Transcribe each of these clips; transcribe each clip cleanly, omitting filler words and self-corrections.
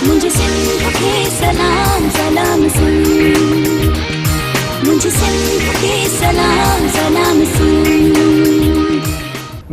मुझे सिंध के सलाम सलाम सुन, मुझे सिंध के सलाम सलाम सुन।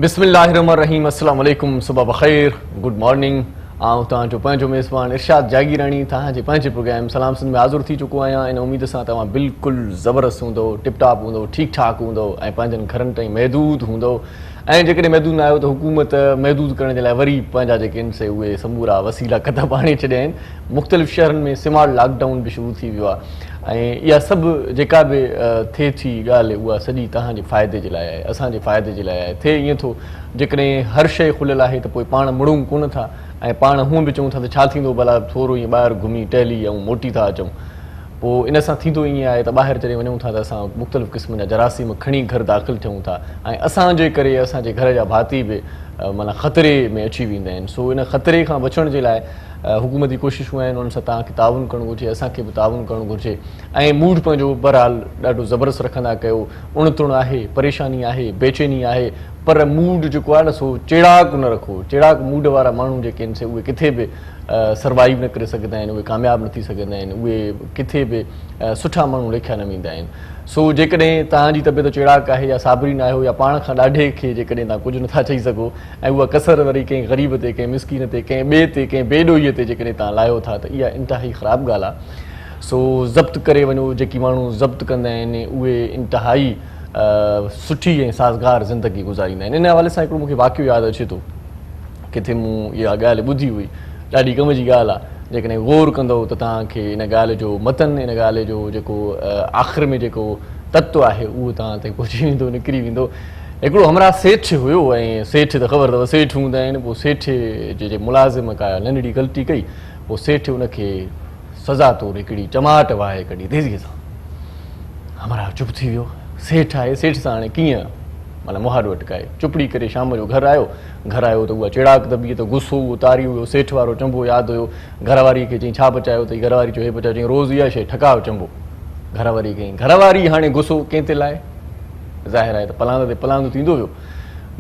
बिस्मिल्लाहिर्रहमानिर्रहीम। अस्सलाम वालेकुम, सुबह बख़ैर, गुड मॉर्निंग। आऊं तव्हांजो पंहिंजो मेज़बान इरशाद जागीरानी तव्हांजे पंहिंजे प्रोग्राम सलाम सिंध में हाज़ुर थी चुको आहियां। इन उमेद सां तव्हां बिल्कुलु ज़बरदस्त हूंदो, टिप टॉप हूंदो, ठीकु ठाकु हूंदो ऐं पंहिंजनि घरनि ताईं महदूद हूंदो। ऐं जेकॾहिं महदूद न आहियो त हुकूमत महदूद करण जे लाइ वरी पंहिंजा जेके आहिनि से उहे समूरा वसीला क़दम आणे छॾिया आहिनि। मुख़्तलिफ़ शहरनि में स्मार्ट लॉकडाउन बि शुरू थी वियो आहे ऐं इहा सभु जेका बि थिए थी ॻाल्हि उहा सॼी तव्हांजे फ़ाइदे जे लाइ आहे, असांजे फ़ाइदे जे लाइ आहे। थिए ईअं थो जेकॾहिं हर शइ खुलियल आहे त पोइ पाण मुड़ूं कोन था ऐं पाण हूअं बि चऊं था त छा थींदो भला थोरो ईअं ॿाहिरि घुमी टहली ऐं मोटी था अचूं। पोइ इन सां थींदो ईअं आहे त ॿाहिरि चढ़े वञूं था त असां मुख़्तलिफ़ क़िस्म जा जरासीम खणी घर दाख़िल थियूं था ऐं असांजे करे असांजे घर जा भाती बि माना ख़तरे में अची वेंदा आहिनि। सो इन ख़तरे खां बचण जे लाइ हुकूमती कोशिशूं आहिनि, उन्हनि सां तव्हांखे ताउन करणु घुरिजे, असांखे बि ताउन करणु घुरिजे ऐं मूड पंहिंजो बहरहाल ॾाढो ज़बरदस्त रखंदा कयो। उणतुण आहे, परेशानी आहे, बेचैनी आहे, पर मूड जेको आहे न सो चिड़ाक न रखो। चिड़ाक मूड वारा माण्हू जेके आहिनि से उहे किथे बि सर्वाइव न करे सघंदा आहिनि, उहे कामयाबु न थी सघंदा आहिनि, उहे किथे बि सुठा माण्हू लेखिया न वेंदा आहिनि। सो जेकॾहिं तव्हांजी तबियत चिड़ाक आहे या साबरीन आहियो या पाण खां ॾाढे खे जेकॾहिं तव्हां कुझु नथा चई सघो ऐं उहा कसर वरी कंहिं ग़रीब ते, कंहिं मिसकीन ते, कंहिं ॿिए ते, कंहिं बेॾोहीअ ते जेकॾहिं तव्हां लाहियो था त इहा इंतिहाई ख़राबु ॻाल्हि आहे। सो ज़ब्त करे वञो। जेकी माण्हू ज़ब्त कंदा आहिनि उहे इंतिहाई सुठी ऐं साज़गार ज़िंदगी गुज़ारींदा आहिनि। इन हवाले सां हिकिड़ो मूंखे वाक़ियो यादि अचे थो, किथे मूं इहा ॻाल्हि ॿुधी हुई, ॾाढी कम जी ॻाल्हि आहे। जेकॾहिं ग़ौर कंदो त तव्हांखे इन ॻाल्हि जो मतन, इन ॻाल्हि जो जेको आख़िर में जेको तत्व आहे उहो तव्हां ताईं पहुची वेंदो, निकिरी वेंदो। हिकिड़ो हमरा सेठ हुयो ऐं सेठ त ख़बर अथव सेठ हूंदा आहिनि। पोइ सेठ जे मुलाज़िम का नंढड़ी ग़लती कई, पोइ सेठ हुनखे सज़ा तौरु हिकिड़ी चमाट वाहे कढी तेज़ीअ सां। हमरा चुप थी वियो। सेठ आहे, सेठ सां हाणे कीअं माना मुहार वटकाए चुपड़ी करे शाम जो घर आयो त उहा चिड़ाक दॿी त गुस्सो उतारी वियो। सेठ वारो चंबो यादि हुयो। घरवारी खे चई छा पचायो अथई? घरवारी चयो हे पचायो। चई रोज़ इहा शइ ठकाव चंबो। घरवारी कई, घरवारी हाणे गुस्सो कंहिं ते लाइ? ज़ाहिर आहे त पलांद ते पलांद थींदो वियो।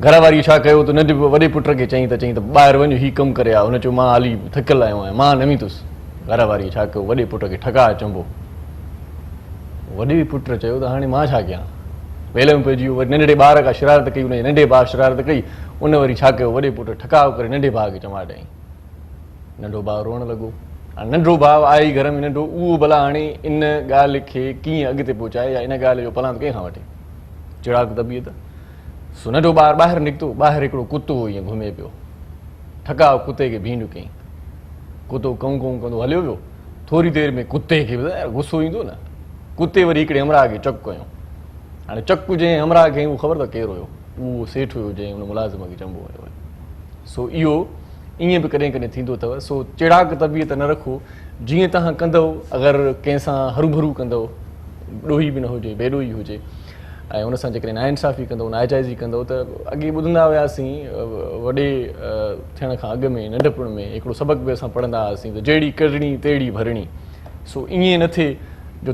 घरवारी छा कयो त नंढे वॾे पुट खे चई त ॿाहिरि वञ, हीउ कमु करे आ। हुन चयो मां हाली थकियल आहियो आहियां, मां न ईंदुसि। घरवारी छा कयो, वॾे पुट खे ठका चंबो। वॾे पुट चयो त हाणे मां छा कयां? वेल में पइजी वियो। वरी नंढड़े ॿार खां शरारत कई, हुनजे नंढे भाउ शरारत कई, उन वरी छा कयो, वॾे पुट ठकाव करे नंढे भाउ खे चमाट हईं। नंढो भाउ रोअण लॻो। हाणे नंढो भाउ आहे घर में नंढो, उहो भला हाणे इन ॻाल्हि खे कीअं अॻिते पहुचाए या इन ॻाल्हि जो पलांद कंहिंखां वठे? चिड़ाक दॿी त सो नंढो ॿारु ॿाहिरि निकितो। ॿाहिरि हिकिड़ो कुतो ईअं घुमे पियो। ठकाव कुते खे भींड कयईं। कुतो कऊं कऊं कंदो हलियो वियो। थोरी देरि में कुते खे गुस्सो ईंदो न, कुते वरी हिकिड़े हमरा खे चक कयूं। हाणे चक जंहिं हमरा खे उहो ख़बर अथव केरु हुयो? उहो सेठ हुयो जंहिं हुन मुलाज़िम खे चंबो हुयो। सो इहो ईअं बि कॾहिं कॾहिं थींदो अथव। सो चिड़ाक तबियत न रखो। जीअं तव्हां कंदव, अगरि कंहिंसां हरू कंदव, ॾोही बि न हुजे, बेॾोही हुजे, ऐं हुन सां जेकॾहिं नाइंसाफ़ी कंदव, नाइजाइज़ी कंदव त अॻे ॿुधंदा हुआसीं वॾे थियण खां अॻु में नंढपण में हिकिड़ो सबक़ बि असां पढ़ंदा हुआसीं त जहिड़ी करणी तहिड़ी भरणी। सो ईअं न थिए जो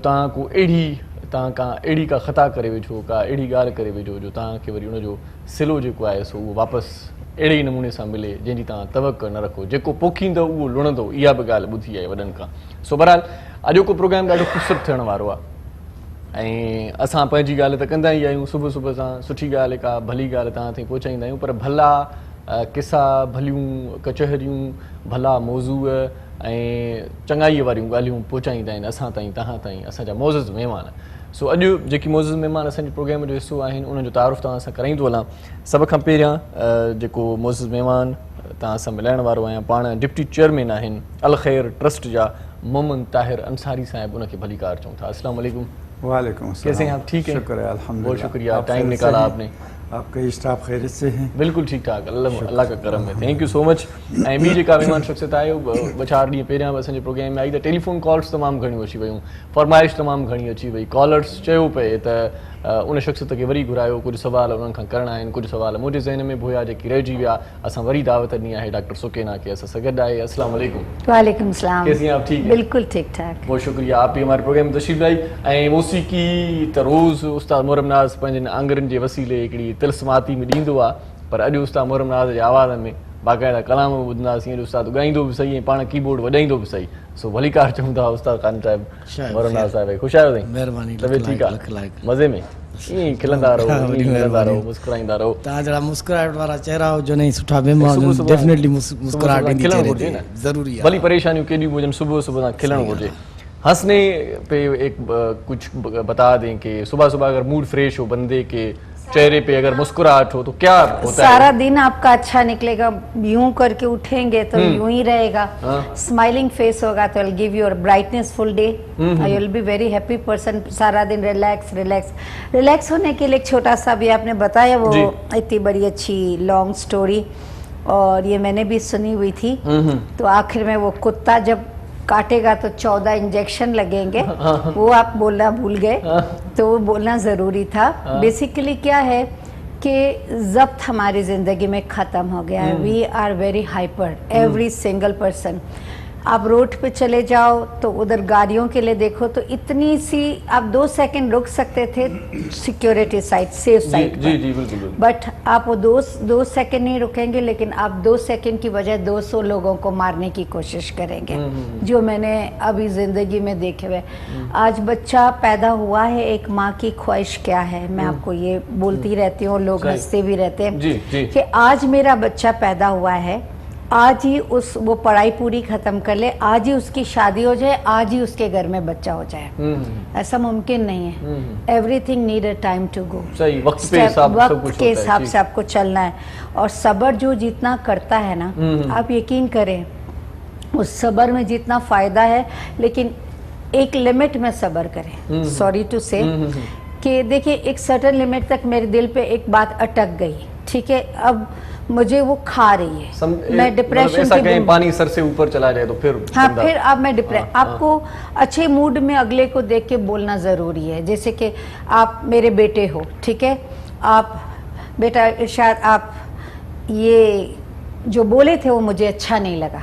तव्हां का अहिड़ी का ख़ता करे वेठो, का अहिड़ी ॻाल्हि करे वेठो जो तव्हांखे वरी उनजो सिलो जेको आहे सो उहो वापसि अहिड़े ई नमूने सां मिले जंहिंजी तव्हां तवक़ न रखो। जेको पोखींदव उहो लुणंदो, इहा बि ॻाल्हि ॿुधी आहे वॾनि खां। सो बहरहाल अॼोको प्रोग्राम ॾाढो ख़ूबसूरत थियण वारो आहे ऐं असां पंहिंजी ॻाल्हि त कंदा ई आहियूं। सुबुह सुबुह सां सुठी ॻाल्हि, का भली ॻाल्हि तव्हां ताईं पहुचाईंदा आहियूं, पर भला किसा, भलियूं कचहरियूं, भला मौज़ूअ ऐं चङाईअ वारियूं ॻाल्हियूं पहुचाईंदा आहिनि असां ताईं, तव्हां ताईं असांजा मोज़िज़ महिमान। सो अॼु जेकी मोज़िज़ महिमान असांजे प्रोग्राम जो हिसो आहिनि उन्हनि जो तारुफ़ तव्हां सां कराईंदो हलां। सभ खां पहिरियां जेको मोज़िज़ महिमान तव्हां सां मिलाइण वारो आहियां, पाण डिप्टी चेयरमैन आहिनि अल ख़ैर ट्रस्ट जा मोहम्मद ताहिर अंसारी साहिब, उनखे भली कार चऊं था। अस्सलाम वालेकुम। वालेकुम अस्सलाम। कैसे हैं आप? ठीक है, शुक्र है, अल्हम्दुलिल्लाह। बहुत शुक्रिया, टाइम निकाला आपने। आपका स्टाफ खैरियत से हैं? बिल्कुल ठीक ठाक, अल्लाह का करम है, थैंक यू सो मच। ऐं ॿी जेका महिमान शख़्सियत आहे ॿ चारि ॾींहं पहिरियां बि असांजे प्रोग्राम में आई त टेलीफोन कॉल्स तमामु घणियूं अची वियूं, फरमाइश तमामु घणी अची वई। कॉलर्स चयो पए त उन शख़्सियत खे वरी घुरायो, कुझु सवाल उन्हनि खां करणा आहिनि, कुझु सवाल मुंहिंजे ज़हन में बि हुया जेकी रहिजी विया। असां वरी दावत ॾिनी आहे डॉक्टर सुकेना के, असां सां गॾु आहे। अस्सलाम वालेकुम। वालेकुम सलाम। कैसी हैं आप? ठीक है, बिल्कुल ठीक ठाक। बहुत शुक्रिया, आप भी हमारे प्रोग्राम में तशरीफ़ लाई। ऐं मौसीक़ी त रोज़ उस्ताद मुहर्रम नाज़ पंहिंजनि आंगरनि जे वसीले हिकिड़ी तिलस्माती में ॾींदो आहे, पर अॼु उस्ताद मुहर्रम नाज़ जे आवाज़ में बाक़ाइदा कलाम ॿुधंदासीं, उस्ताद ॻाईंदो बि सही ऐं पाण कीबोर्ड वॼाईंदो बि सही। सो भलीकार चऊं था उस्ताद ख़ान साहिब, वरना साहिब ख़ुशि आहियो साईं? महिरबानी, तबियत ठीकु आहे? मज़े में? ईअं ई खिलंदा रहो, ईअं ई खिलंदा रहो, मुस्कुराईंदा रहो। तव्हां जहिड़ा मुस्कुराहट वारा चेहरा हुजनि ऐं सुठा महिमान हुजनि, डेफिनेटली मुस्कुराहट ईंदी चेहरे ते, ज़रूरी आहे। भली परेशानियूं केॾियूं बि हुजनि, सुबह सुबह सां खिलणु घुरिजे। हंसने पे एक कुछ बता दें कि सुबह सुबह अगर मूड फ्रेश हो बंदे के चेहरे पे, अगर मुस्कुराहट हो तो क्या होता है? सारा दिन आपका अच्छा निकलेगा। यूं करके उठेंगे तो यूं ही रहेगा। स्माइलिंग फेस होगा तो will give you brightness full day. You will be very happy person. सारा दिन रिलैक्स रिलैक्स रिलैक्स होने के लिए एक छोटा सा भी आपने बताया, वो इतनी बड़ी अच्छी लॉन्ग स्टोरी, और ये मैंने भी सुनी हुई थी। तो आखिर में वो कुत्ता जब काटेगा तो 14 इंजेक्शन लगेंगे, वो आप बोलना भूल गए, तो वो बोलना ज़रूरी था। बेसिकली क्या है कि ज़ब्त हमारी ज़िंदगी में ख़त्म हो गया है। We are very hyper, every single person. आप रोड पे चले जाओ तो उधर गाड़ियों के लिए देखो तो इतनी सी, आप 2 सेकंड रुक सकते थे सिक्योरिटी साइड, सेफ साइड पर। जी बिल्कुल। बट आप वो दो सेकंड नहीं रुकेंगे, लेकिन आप 2 सेकंड की बजाय 200 लोगों को मारने की कोशिश करेंगे, जो मैंने अभी ज़िंदगी में देखे हुए। आज बच्चा पैदा हुआ है, एक माँ की ख्वाहिश क्या है, मैं आपको ये बोलती रहती हूँ, लोग हंसते भी रहते हैं कि आज मेरा बच्चा पैदा हुआ है, आज ही वो पढ़ाई पूरी खत्म कर ले, आज ही उसकी शादी हो जाए, आज ही उसके घर में बच्चा हो जाए। ऐसा मुमकिन नहीं है। Everything need a time to go. सही, वक्त के हिसाब से आपको चलना है। और सब्र जो जितना करता है ना, आप यकीन करें उस सब्र में जितना फायदा है, लेकिन एक लिमिट में सब्र करें। सॉरी टू से कि देखिए, एक सर्टेन लिमिट तक मेरे दिल पे एक बात अटक गई, ठीक है, अब मुझे वो खा रही है, मैं डिप्रेशन ऐसा कहीं पानी सर से ऊपर चला जाए तो फिर फिर अब मैं आपको अच्छे मूड में अगले को देख के बोलना ज़रूरी है। जैसे कि आप मेरे बेटे हो, ठीक है, आप बेटा इरशाद, आप ये जो बोले थे वो मुझे अच्छा नहीं लगा।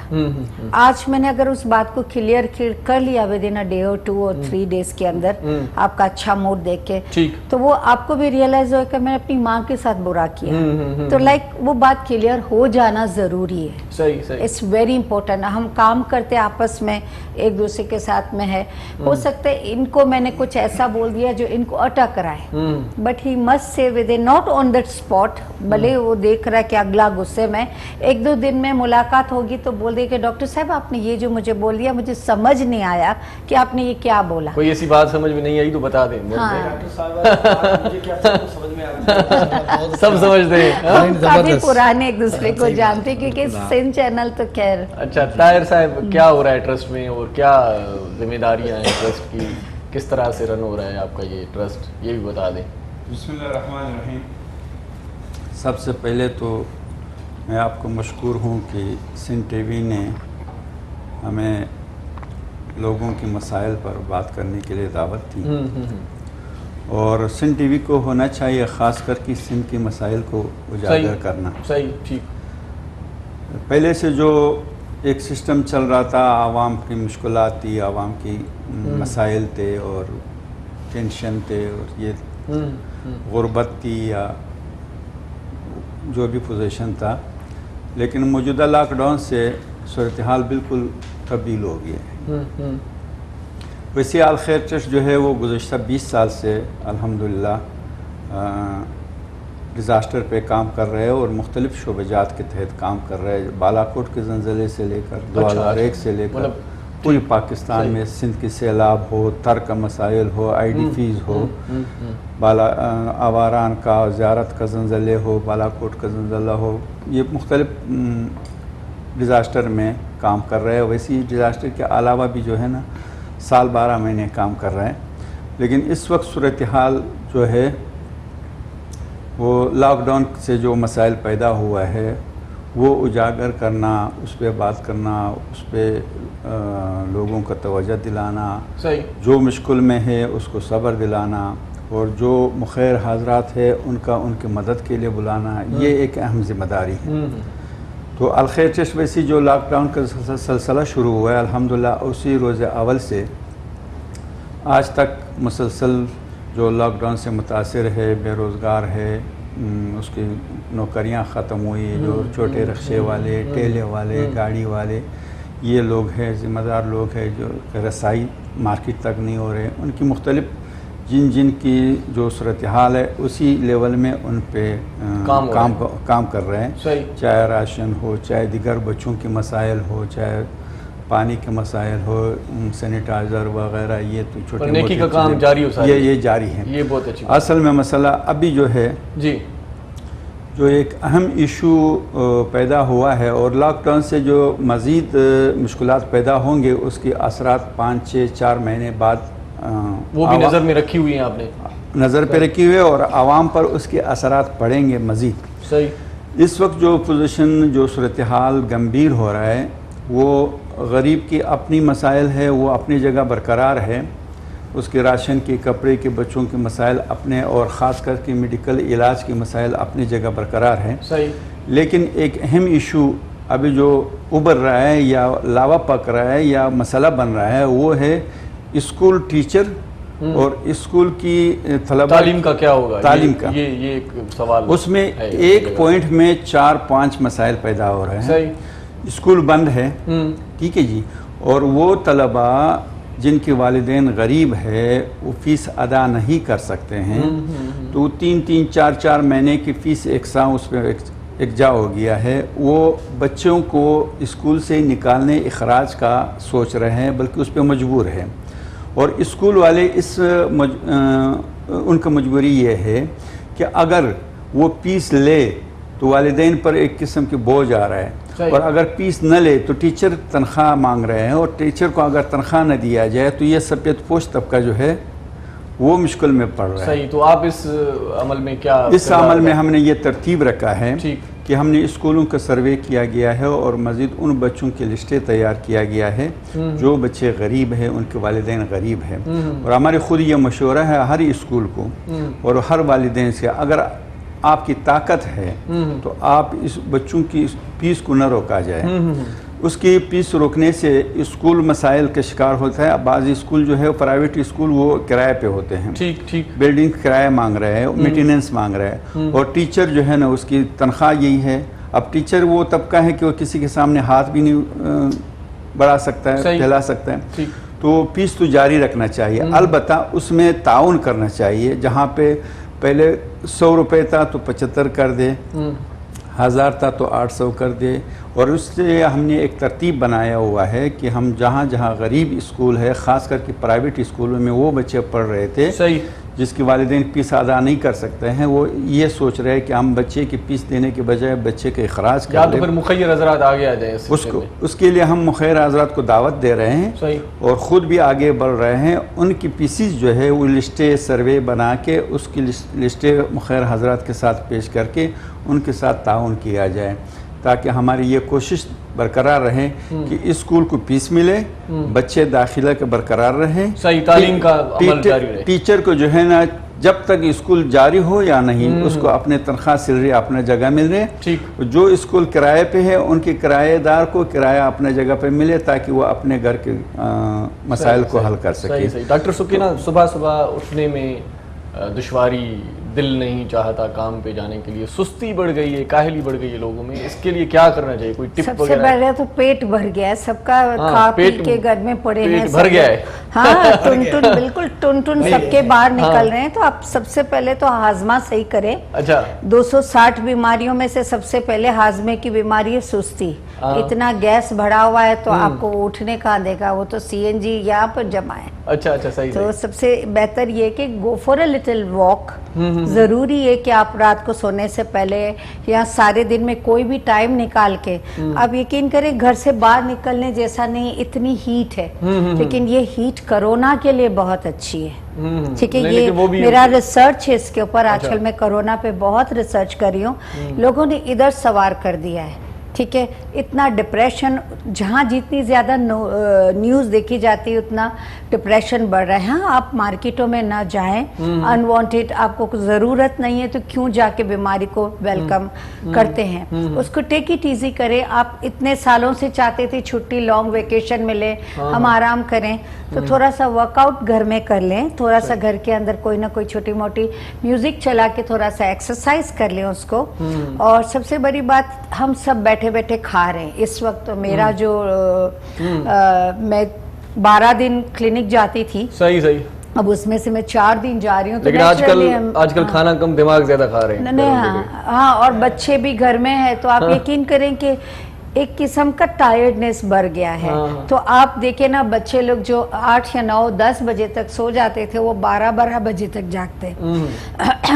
आज मैंने अगर उस बात को क्लियर कर लिया विद इन अ डे और 2 और 3 डेज के अंदर, आपका अच्छा मूड देख के, तो वो आपको भी रियलाइज होगा कि मैंने अपनी माँ के साथ बुरा किया। तो लाइक वो बात क्लियर हो जाना जरूरी है। सही। It's very important. हम काम करते आपस में एक दूसरे के साथ में है, हो सकता है इनको मैंने कुछ ऐसा बोल दिया जो इनको अटक रहा है, but he must say with in not on that spot, भले वो देख रहा है कि अगला गुस्से में, 1-2 दिन में मुलाकात होगी तो बोल दे कि डॉक्टर साहब आपने ये जो मुझे बोल दिया, मुझे समझ नहीं आया कि आपने ये क्या बोला। कोई ऐसी बात समझ में नहीं आई तो बता दें। सब समझते हैं, काफी पुराने एक दूसरे को जानते, क्योंकि सिंध चैनल तो खैर। अच्छा ताहिर साहब, क्या हो रहा है ट्रस्ट में और क्या जिम्मेदारियां हैं ट्रस्ट की, किस तरह से रन हो रहा है आपका ये ट्रस्ट, ये भी बता दें। बिस्मिल्लाहिर्रहमानिर्रहीम। सबसे पहले तो मैं आपको मशकूर हूँ कि सिंध टीवी ने हमें लोगों के मसाइल पर बात करने के लिए दावत दी, और सिंध टीवी को होना चाहिए ख़ास करके सिंध के मसाइल को उजागर करना। सही, ठीक। पहले से जो एक सिस्टम चल रहा था, आवाम की मुश्किलात थी, आवाम की मसाइल थे और टेंशन थे, और ये गुर्बत थी या जो भी पोजीशन था, लेकिन मौजूदा लॉकडाउन से सूरत हाल बिल्कुल तब्दील हो गई है। वैसे आल खैर ट्रस्ट जो है वो गुज़श्ता 20 साल से अल्हम्दुलिल्लाह डिज़ास्टर पे काम कर रहे हैं और मुख्तलिफ शोबजात के तहत काम कर रहे हैं। बालाकोट के ज़लज़ले से लेकर 2001 से लेकर पूरी पाकिस्तान में सिंध की सैलाब हो, तर का मसाइल हो, IDPs हो, आवारान का ज़ियारत का ज़लज़ले हो, बालाकोट का ज़लज़ला हो, ये मुख्तलिफ डिज़ास्टर में काम कर रहे हैं। वैसे ही डिज़ास्टर के अलावा भी जो है ना साल 12 महीने काम कर रहे हैं। लेकिन इस वक्त सूरत हाल जो है वो लॉकडाउन से जो मसाइल पैदा हुआ है वो उजागर करना, उस पर बात करना, उस पर लोगों का तवज्जो दिलाना, जो मुश्किल में है उसको सब्र दिलाना, और जो मुखैर हाजरात है उनकी मदद के लिए बुलाना, ये एक अहम ज़िम्मेदारी है। तो अल खैर ट्रस्ट वैसी जो लॉकडाउन का सिलसिला शुरू हुआ है, अल्हम्दुलिल्लाह उसी रोज़ अवल से आज तक मुसलसल जो लॉकडाउन से मुतासिर है, बेरोज़गार है, उसकी नौकरियां ख़त्म हुई, जो छोटे रिक्शे वाले, ठेले वाले, गाड़ी वाले, ये लोग हैं ज़िम्मेदार लोग हैं जो रसाई मार्केट तक नहीं हो रहे, उनकी मुख्तलिफ जिन की जो सूरत हाल है उसी लेवल में उन पे काम कर रहे हैं। चाहे राशन हो, चाहे दिगर बच्चों के मसाइल हो, चाहे पानी के मसाइल हो, सैनिटाइज़र वगैरह, ये तो छोटे मोटे का काम जारी हो, ये जारी है। ये बहुत अच्छी असल में मसला अभी जो है जी, जो एक अहम इशू पैदा हुआ है और लॉकडाउन से जो मज़ीद मुश्किलात पैदा होंगे उसके असरात 5-6-4 महीने बाद वो भी नज़र में रखी हुई हैं आपने, नज़र पे रखी हुई है और आवाम पर उसके असरात पड़ेंगे मज़ीद। सही। इस वक्त जो पोजीशन, जो सूरत हाल गंभीर हो रहा है, वो गरीब की अपनी मसाइल है, वो अपनी जगह बरकरार है, उसके राशन के, कपड़े के, बच्चों के मसाइल अपने, और ख़ास करके मेडिकल इलाज के मसाइल अपनी जगह बरकरार है। सही। लेकिन एक अहम इशू अभी जो उभर रहा है या लावा पक रहा है या मसला बन रहा है, वो है स्कूल टीचर और स्कूल की तालीम का क्या होगा, तालीम का ये एक सवाल। उसमें एक पॉइंट में 4-5 मसाइल पैदा हो रहे हैं। सही। स्कूल बंद है, ठीक है जी, और वो तलबा जिनके वालिदैन गरीब है वो फ़ीस अदा नहीं कर सकते हैं, तो 3-3, 4-4 महीने की फ़ीस एक साथ उस पर इकजा हो गया है। वो बच्चों को स्कूल से निकालने इखराज का सोच रहे हैं, बल्कि उस पर मजबूर है। और स्कूल वाले उनका मजबूरी ये है कि अगर वो फ़ीस ले तो वालिदैन पर एक किस्म की बोझ आ रहा है, और अगर फ़ीस न ले तो टीचर तनख्वाह मांग रहे हैं, और टीचर को अगर तनख्वाह न दिया जाए तो ये सफ़ेद पोश तबका जो है वो मुश्किल में पड़ रहा है। सही। तो आप इस अमल में क्या, इस अमल में हमने ये तरतीब रखा है ठीक, कि हमने स्कूलों का सर्वे किया गया है और मज़ीद उन बच्चों की लिस्टें तैयार किया गया है जो बच्चे गरीब हैं, उनके वालिदैन गरीब हैं, और हमारे ख़ुद ये मशवरा है हर स्कूल को और हर वालिदैन से, अगर आपकी ताकत है तो आप इस बच्चों की फीस को न रोका जाए। उसकी फीस रोकने से स्कूल मसाइल के शिकार होता है। बाज़ स्कूल जो है प्राइवेट स्कूल वो किराए पे होते हैं, ठीक ठीक, बिल्डिंग किराया मांग रहे हैं, मेंटेनेंस मांग रहे हैं, और टीचर जो है ना उसकी तनख्वाह यही है। अब टीचर वो तबका है कि वो किसी के सामने हाथ भी नहीं बढ़ा सकता है, फैला सकता है, तो फीस तो जारी रखना चाहिए। अलबत्ता उसमें ताउन करना चाहिए, जहाँ पे पहले 100 रुपये था तो 75 कर दे, 1000 था तो 800 कर दे। और उससे हमने एक तरतीब बनाया हुआ है कि हम जहाँ जहाँ गरीब स्कूल है, ख़ास करके प्राइवेट स्कूलों में वो बच्चे पढ़ रहे थे सही, जिसके वालिदैन फीस अदा नहीं कर सकते हैं, वो ये सोच रहे हैं कि हम बच्चे की फीस देने के बजाय बच्चे के अखराज कर तो फिर मुखैर हज़रात आगे आ जाए उसके लिए हम मुखैर हज़रात को दावत दे रहे हैं। सही। और ख़ुद भी आगे बढ़ रहे हैं। उनकी फीसिस जो है वो लिस्टें सर्वे बना के उसकी लिस्टें मुखैर हज़रात के साथ पेश करके उनके साथ ताउन किया जाए, ताकि हमारी ये कोशिश बरकरार रहे कि स्कूल को फीस मिले, बच्चे दाखिला के बरकरार रहे, सही तालीम का अमल जारी रहे। टीचर को जो है ना जब तक स्कूल जारी हो या नहीं उसको अपने तनख्वाह सैलरी अपने जगह मिल रहे, ठीक। जो स्कूल किराए पे है उनके किराएदार को किराया अपने जगह पे मिले ताकि वो अपने घर के मसाइल को हल कर सके। डॉक्टर सुकीना, सुबह सुबह उठने में दुश्वारी, दिल नहीं चाहता काम पे जाने के लिए, सुस्ती बढ़ गई है, काहली बढ़ गई है लोगों में, इसके लिए क्या करना चाहिए? कोई टिप सबसे पहले तो पेट भर गया है सबका, खा पी के घर में पड़े हैं, पेट भर गया है। हाँ, टुन बिल्कुल टुन सबके बाहर निकल रहे हैं। तो आप सबसे पहले तो हाजमा सही करें। अच्छा, 260 बीमारियों में से सबसे पहले हाजमे की बीमारी है सुस्ती। इतना गैस भरा हुआ है तो आपको उठने कहाँ देगा, वो तो CNG यहाँ पर जमा है। अच्छा अच्छा, सही। तो सबसे बेहतर ये कि go for a little walk. जरूरी है कि आप रात को सोने से पहले या सारे दिन में कोई भी टाइम निकाल के, आप यकीन करें घर से बाहर निकलने जैसा नहीं, इतनी हीट है, लेकिन ये हीट कोरोना के लिए बहुत अच्छी है। ठीक है, ये मेरा रिसर्च है इसके ऊपर। आजकल मैं कोरोना पे बहुत रिसर्च कर रही हूँ। लोगों ने इधर सवार कर दिया है, ठीक है, इतना डिप्रेशन, जहाँ जितनी ज़्यादा न्यूज़ देखी जाती है उतना डिप्रेशन बढ़ रहा है। हाँ, आप मार्केटों में ना जाएं, अनवांटेड, आपको ज़रूरत नहीं है तो क्यों जाके बीमारी को वेलकम करते हैं। उसको टेक इट ईजी करें। आप इतने सालों से चाहते थे छुट्टी, लॉन्ग वेकेशन मिले, हम आराम करें, तो थोड़ा सा वर्कआउट घर में कर लें, थोड़ा सा घर के अंदर कोई ना कोई छोटी मोटी म्यूजिक चला के थोड़ा सा एक्सरसाइज कर लें उसको। और सबसे बड़ी बात, हम सब बैठे बैठे खा रहे हैं इस वक्त। तो मेरा जो मैं 12 दिन क्लिनिक जाती थी, सही सही, अब उसमें से मैं 4 दिन जा रही हूँ। लेकिन आजकल खाना कम, दिमाग ज्यादा खा रहे हैं। नहीं, हाँ, और बच्चे भी घर में है, तो आप यकीन करें कि एक किस्म का टायर्डनेस बढ़ गया है। तो आप देखें ना, बच्चे लोग जो 8 या 9, 10 बजे तक सो जाते थे, वो 12 बजे तक जागते।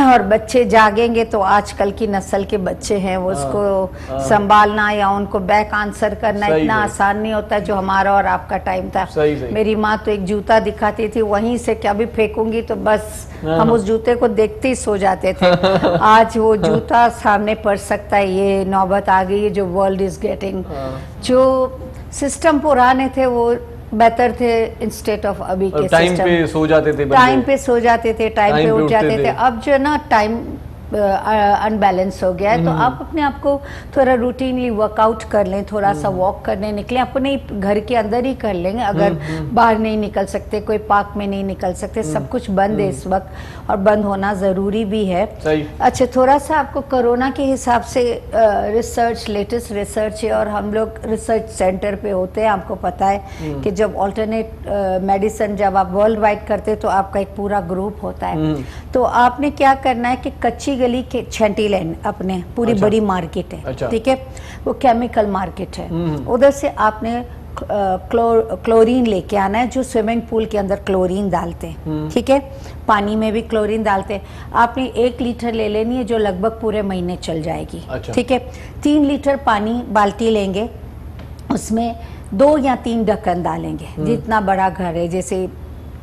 और बच्चे जागेंगे तो आजकल की नस्ल के बच्चे हैं, वो उसको संभालना या उनको बैक आंसर करना इतना आसान नहीं होता जो हमारा और आपका टाइम था। मेरी माँ तो एक जूता दिखाती थी, वहीं से क्या भी फेंकूंगी तो बस हम उस जूते को देखते ही सो जाते थे। आज वो जूता सामने पड़ सकता है, ये नौबत आ गई है जो वर्ल्ड इज गेटिंग। जो सिस्टम पुराने थे वो बेहतर थे इंस्टेड ऑफ अभी के सिस्टम। टाइम पे सो जाते थे, टाइम पे सो जाते थे, टाइम पे उठ जाते थे। अब जो ना टाइम अनबैलेंस हो गया है, तो आप अपने आप को थोड़ा रूटीनली वर्कआउट कर लें, थोड़ा सा वॉक करने निकलें, अपने घर के अंदर ही कर लेंगे। अगर बाहर नहीं निकल सकते, कोई पार्क में नहीं निकल सकते, सब कुछ बंद है इस वक्त और बंद होना ज़रूरी भी है। अच्छा, थोड़ा सा आपको कोरोना के हिसाब से रिसर्च, लेटेस्ट रिसर्च है और हम लोग रिसर्च सेंटर पे होते हैं। आपको पता है कि जब ऑल्टरनेट मेडिसिन जब आप वर्ल्ड वाइड करते तो आपका एक पूरा ग्रुप होता है। तो आपने क्या करना है कि कच्ची गली के छंटी लेन अपने पूरी बड़ी मार्केट है, ठीक है, वो केमिकल मार्केट है, उधर से आपने क्लोरीन लेके आना है, जो स्विमिंग पूल के अंदर क्लोरीन डालते हैं, ठीक है, पानी में भी क्लोरीन डालते हैं। आपने 1 लीटर ले लेनी है जो लगभग पूरे महीने चल जाएगी, ठीक है। 3 लीटर पानी बाल्टी लेंगे, उसमें 2 या 3 ढक्कन डालेंगे। जितना बड़ा घर है, जैसे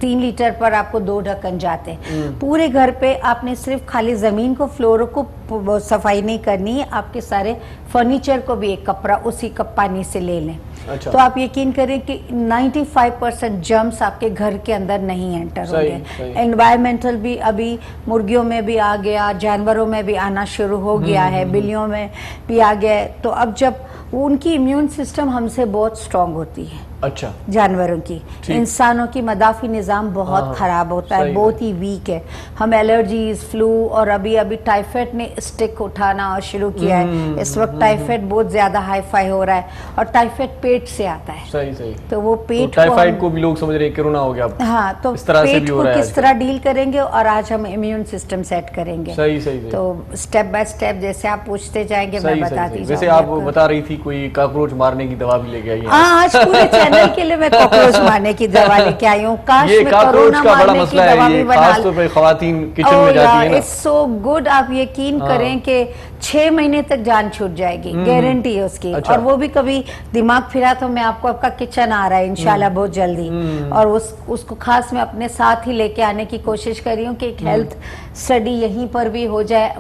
3 लीटर पर आपको 2 ढक्कन जाते हैं। पूरे घर पे आपने सिर्फ खाली जमीन को, फ्लोर को सफाई नहीं करनी है, आपके सारे फर्नीचर को भी एक कपड़ा उसी कप पानी से ले लें। तो आप यकीन करें कि 95% जर्म्स आपके घर के अंदर नहीं एंटर होंगे। एनवायरमेंटल भी अभी मुर्गियों में भी आ गया, जानवरों में भी आना शुरू हो गया है, बिल्लियों में भी आ गया है। तो अब जब उनकी इम्यून सिस्टम हमसे बहुत स्ट्रांग होती है, अच्छा, जानवरों की, इंसानों की मदाफी निज़ाम बहुत ख़राब होता है, बहुत ही वीक है। हम एलर्जीज, फ्लू और अभी टाइफाइड ने स्टिक उठाना शुरू किया है। इस वक्त टाइफाइड बहुत ज़्यादा हाई फाई हो रहा है और टाइफाइड पेट से आता है। सही। तो वो पेट टाइफाइड को भी लोग समझ रहे हैं कोरोना हो गया। हाँ, तो पेट को किस तरह डील करेंगे और आज हम इम्यून सिस्टम सेट करेंगे। सही। तो स्टेप बाय स्टेप जैसे आप पूछते जाएंगे मैं बताती जाऊंगी। जैसे आप बता रही थी कोई कॉकरोच मारने की दवा भी लेके आई है। हाँ, आज पूरे चैनल के लिए मैं कॉकरोच मारने की दवा लेके आई हूँ। काश मैं कोरोना मारने की दवा भी बना लूं। खवातीन किचन में जाती है ना, इट्स सो गुड। आप यकीन करें कि 6 महीने तक जान छूट जाएगी, गारंटी है उसकी। और वो भी कभी दिमाग फिरा तो मैं आपको, आपका किचन आ रहा है इंशाल्लाह बहुत जल्दी, और उसको खास मैं अपने साथ ही लेके आने की कोशिश कर रही हूँ कि एक हेल्थ स्टडी यहीं पर भी हो जाए,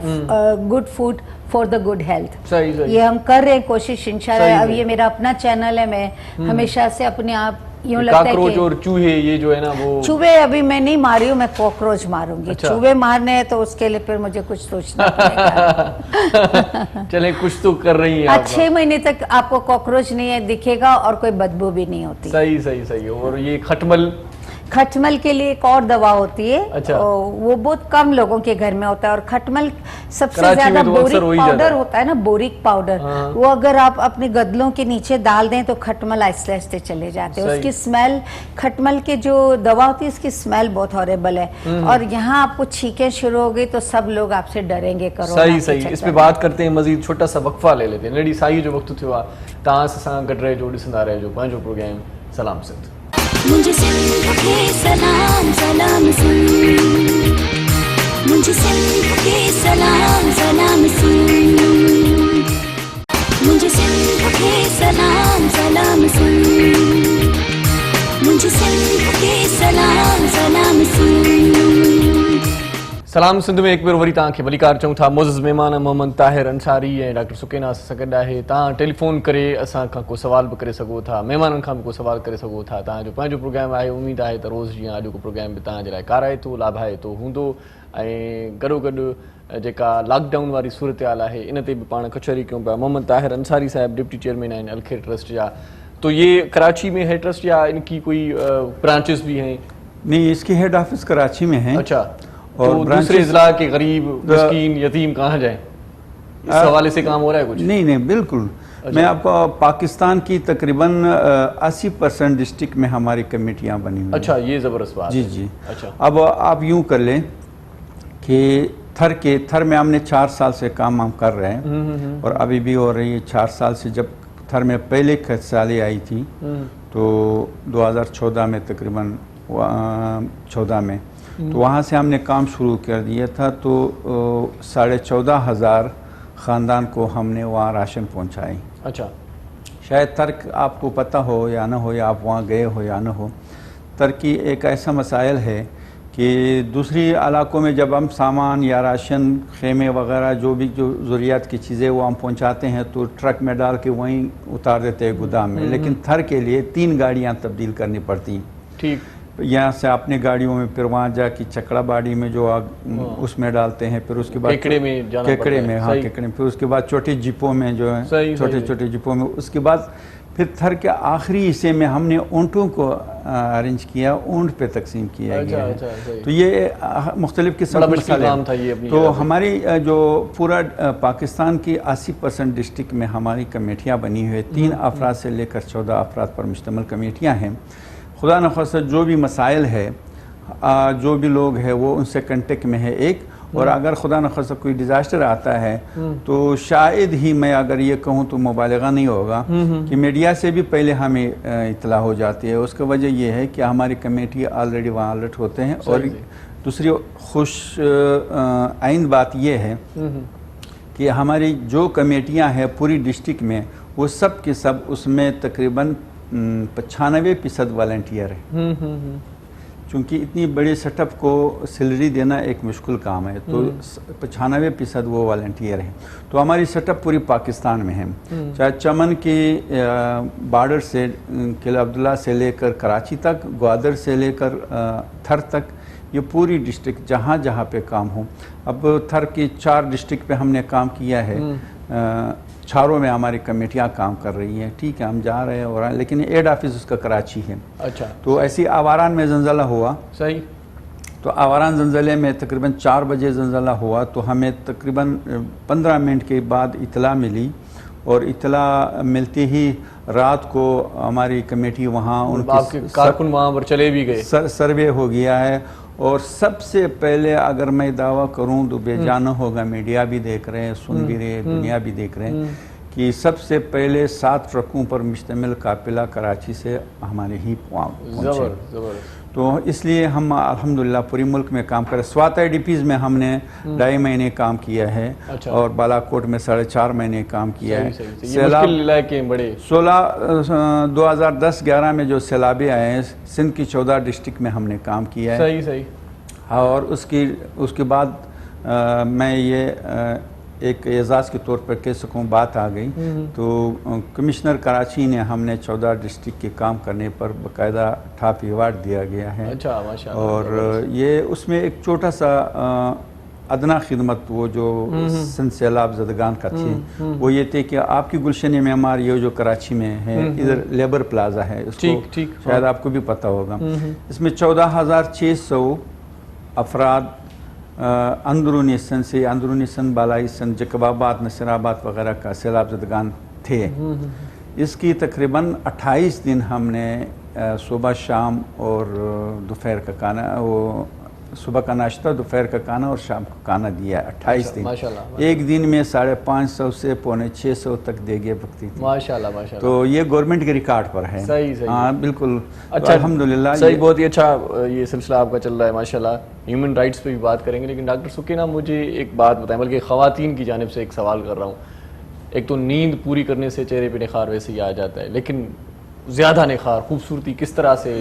good food for the good health. ये हम कर रहे हैं कोशिश इंशाल्लाह। अब ये मेरा अपना चैनल है, मैं हमेशा से अपने आप यूं लगता है कि और चूहे, ये जो है ना, वो चूहे अभी मैं नहीं मारी हूँ, मैं कॉकरोच मारूंगी। चूहे मारने हैं तो उसके लिए फिर मुझे कुछ सोचना पड़ेगा। चले, कुछ तो कर रही हैं आप। 6 महीने तक आपको कॉकरोच नहीं दिखेगा और कोई बदबू भी नहीं होती। सही। और ये खटमल के लिए एक और दवा होती है। अच्छा। वो बहुत कम लोगों के घर में होता है। और खटमल सबसे ज्यादा बोरिक पाउडर होता है ना, बोरिक पाउडर, वो अगर आप अपने गदलों के नीचे डाल दें तो खटमल आहिस्ते आहिस्ते चले जाते हैं। उसकी स्मेल, खटमल के जो दवा होती है उसकी स्मेल बहुत हॉरेबल है। और यहाँ आपको छींकें शुरू हो गई तो सब लोग आपसे डरेंगे। करो सही। इस पे बात करते हैं, मजीद छोटा सा वक्फा ले लेते हैं। लेडी साई जो वक्त थियो तहां सां गड रहे जो ॾिसंदा रहिजो पंहिंजो प्रोग्राम सलाम सिंध। मुझे सिंध के सलाम सिंध, मुझे सिंध के सलाम सिंध, मुझे सिंध के सलाम सिंध, मुझे सिंध के सलाम सिंध। सलाम सिंध में एक बार वरी तव्हांखे भलीकार चऊं था। मोज़िज़ महिमान मोहम्मद ताहिर अंसारी ऐं डॉक्टर सुकेना सां गॾु आहे। तव्हां टेलीफोन करे असां खां को सवाल बि करे सघो था, महिमाननि खां बि को सवाल करे सघो था। तव्हांजो पंहिंजो प्रोग्राम आहे, उमेद आहे त रोज़ जीअं अॼु को प्रोग्राम बि तव्हांजे लाइ काराए थो, लाभाए थो हूंदो। ऐं गॾोगॾु जेका लॉकडाउन वारी सूरत हाल आहे इन ते बि पाण कचहरी कयूं पिया। मोहम्मद ताहिर अंसारी साहिब डिप्टी चेयरमैन आहिनि अलखेर ट्रस्ट जा। तो ये कराची में है ट्रस्ट या इनकी कोई ब्रांचेस भी हैं? नहीं, इसकी हेड ऑफिस कराची में है। अच्छा, और तो दूसरे इजला के गरीब मिस्कीन यतीम कहाँ जाएं? इस हवाले से काम हो रहा है कुछ? नहीं नहीं, बिल्कुल। मैं आपको पाकिस्तान की तकरीबन 80% डिस्ट्रिक्ट में हमारी कमेटियां बनी हुई। अच्छा, ये ज़बरदस्त बात जी है। जी। अच्छा, अब आप यूं कर लें कि थर में हमने 4 साल से काम हम कर रहे हैं और अभी भी हो रही है। 4 साल से जब थर में पहले खसाली आई थी तो 2014 में तकरीबन 14 में तो वहाँ से हमने काम शुरू कर दिया था। तो 14,500 ख़ानदान को हमने वहाँ राशन पहुँचाई। अच्छा, शायद तर्क आपको पता हो या ना हो, या आप वहाँ गए हो या ना हो। तर्की एक ऐसा मसाइल है कि दूसरी इलाकों में जब हम सामान या राशन, खेमे वगैरह जो ज़रूरियात की चीज़ें वो हम पहुंचाते हैं तो ट्रक में डाल के वहीं उतार देते हैं गोदाम में। लेकिन थर के लिए 3 गाड़ियां तब्दील करनी पड़ती हैं। ठीक। यहाँ से अपने गाड़ियों में फिर वहाँ जाके चकड़ा बाड़ी में जो आग उसमें डालते हैं, फिर उसके बाद केकड़े में जाना केकड़े पड़ता में, है। हाँ सही। केकड़े में, फिर उसके बाद छोटे जिपों में जो है, सही, छोटे सही। छोटे जिपों में। उसके बाद फिर थर के आखिरी हिस्से में हमने ऊँटों को अरेंज किया, ऊँट पे तकसीम किया गया है। अच्छा, सही। तो ये मुख्तलिफ किस्म बड़ा के मुश्किल मसाले काम था ये अपनी तो जगह पे। हमारी जो पूरा पाकिस्तान की 80% डिस्ट्रिक्ट में हमारी कमेटियाँ बनी हुई है। 3 अफराद से लेकर 14 अफराद पर मुश्तमिल कमेटियाँ हैं। खुदा न खास्ता जो भी मसाइल है, जो भी लोग हैं वो उनसे कांटेक्ट में है एक। और अगर खुदा न खास्ता कोई डिज़ास्टर आता है तो शायद ही, मैं अगर ये कहूँ तो मुबालगा नहीं होगा कि मीडिया से भी पहले हमें इतला हो जाती है। उसका वजह यह है कि हमारी कमेटी ऑलरेडी वहाँ अलर्ट होते हैं। और दूसरी खुश आइंद बात यह है कि हमारी जो कमेटियाँ हैं पूरी डिस्ट्रिक्ट में, वो सब के सब उसमें तकरीबन 95% वॉलंटियर है। चूँकि इतनी बड़ी सेटअप को सैलरी देना एक मुश्किल काम है, तो 95% वो वॉलंटियर हैं। तो हमारी सेटअप पूरी पाकिस्तान में है, चाहे चमन के बॉर्डर से किला अब्दुल्ला से लेकर कराची तक, ग्वादर से लेकर थर तक, ये पूरी डिस्ट्रिक्ट जहाँ जहाँ पे काम हो। अब थर की 4 डिस्ट्रिक्ट पे हमने काम किया है, चारों में हमारी कमेटियाँ काम कर रही हैं। ठीक है, हम जा रहे हैं और लेकिन हेड ऑफिस उसका कराची है। अच्छा, तो ऐसी आवारान में जंजला हुआ। सही। तो आवारान जंजले में तकरीबन 4 बजे जंजला हुआ तो हमें तकरीबन 15 मिनट के बाद इतला मिली। और इतला मिलते ही रात को हमारी कमेटी वहाँ, आपके कारकुन वहाँ पर चले भी गए, सर्वे हो गया है। और सबसे पहले अगर मैं दावा करूं तो बेजाना होगा, मीडिया भी देख रहे हैं, सुन भी रहे हैं, दुनिया भी देख रहे हैं कि सबसे पहले 7 ट्रकों पर मुश्तमिल काफिला कराची से हमारे ही पहुंचे। तो इसलिए हम अल्हम्दुलिल्लाह पूरी मुल्क में काम करें। स्वात IDPs में हमने 2.5 महीने काम किया है। अच्छा। और बालाकोट में 4.5 महीने काम किया है। सैलाब 2010-11 में जो सैलाबे आए हैं, सिंध की 14 डिस्ट्रिक्ट में हमने काम किया है। सही सही। और उसके बाद मैं ये एक एजाज़ के तौर पर कह सकूँ, बात आ गई तो कमिश्नर कराची ने हमने 14 डिस्ट्रिक्ट के काम करने पर बाकायदा टॉप अवार्ड दिया गया है। अच्छा, माशाअल्लाह। और ये उसमें एक छोटा सा अदना खिदमत वो जो सिंध सैलाब ज़दगान का थी, वो ये थे कि आपकी गुलशन मेमार ये जो कराची में है, इधर लेबर प्लाजा है, इसको शायद आपको भी पता होगा। इसमें 14,600 अफराद अंदरूनी सिंध से, अंदरूनी सिंध, बालाई सिंध, जकबाबाद, नसीराबाद वगैरह का सैलाब ज़दगान थे। इसकी तकरीबन 28 दिन हमने सुबह शाम और दोपहर का खाना, वो सुबह का नाश्ता, दोपहर का खाना और शाम का खाना दिया। 28 दिन, एक दिन में 550 से 650 तक देगे बकती थी। माशाल्लाह माशाल्लाह। तो ये गवर्नमेंट के रिकॉर्ड पर है। सही सही। हाँ बिल्कुल। अच्छा, अल्हम्दुलिल्लाह। सही, बहुत ही अच्छा ये सिलसिला आपका चल रहा है माशाल्लाह। ह्यूमन राइट्स पे भी बात करेंगे, लेकिन डॉक्टर सुकीना मुझे एक बात बताएं, बल्कि ख़वातीन की जानिब से एक सवाल कर रहा हूँ। एक तो नींद पूरी करने से चेहरे पे निखार वैसे ही आ जाता है, लेकिन ज़्यादा निखार खूबसूरती किस तरह से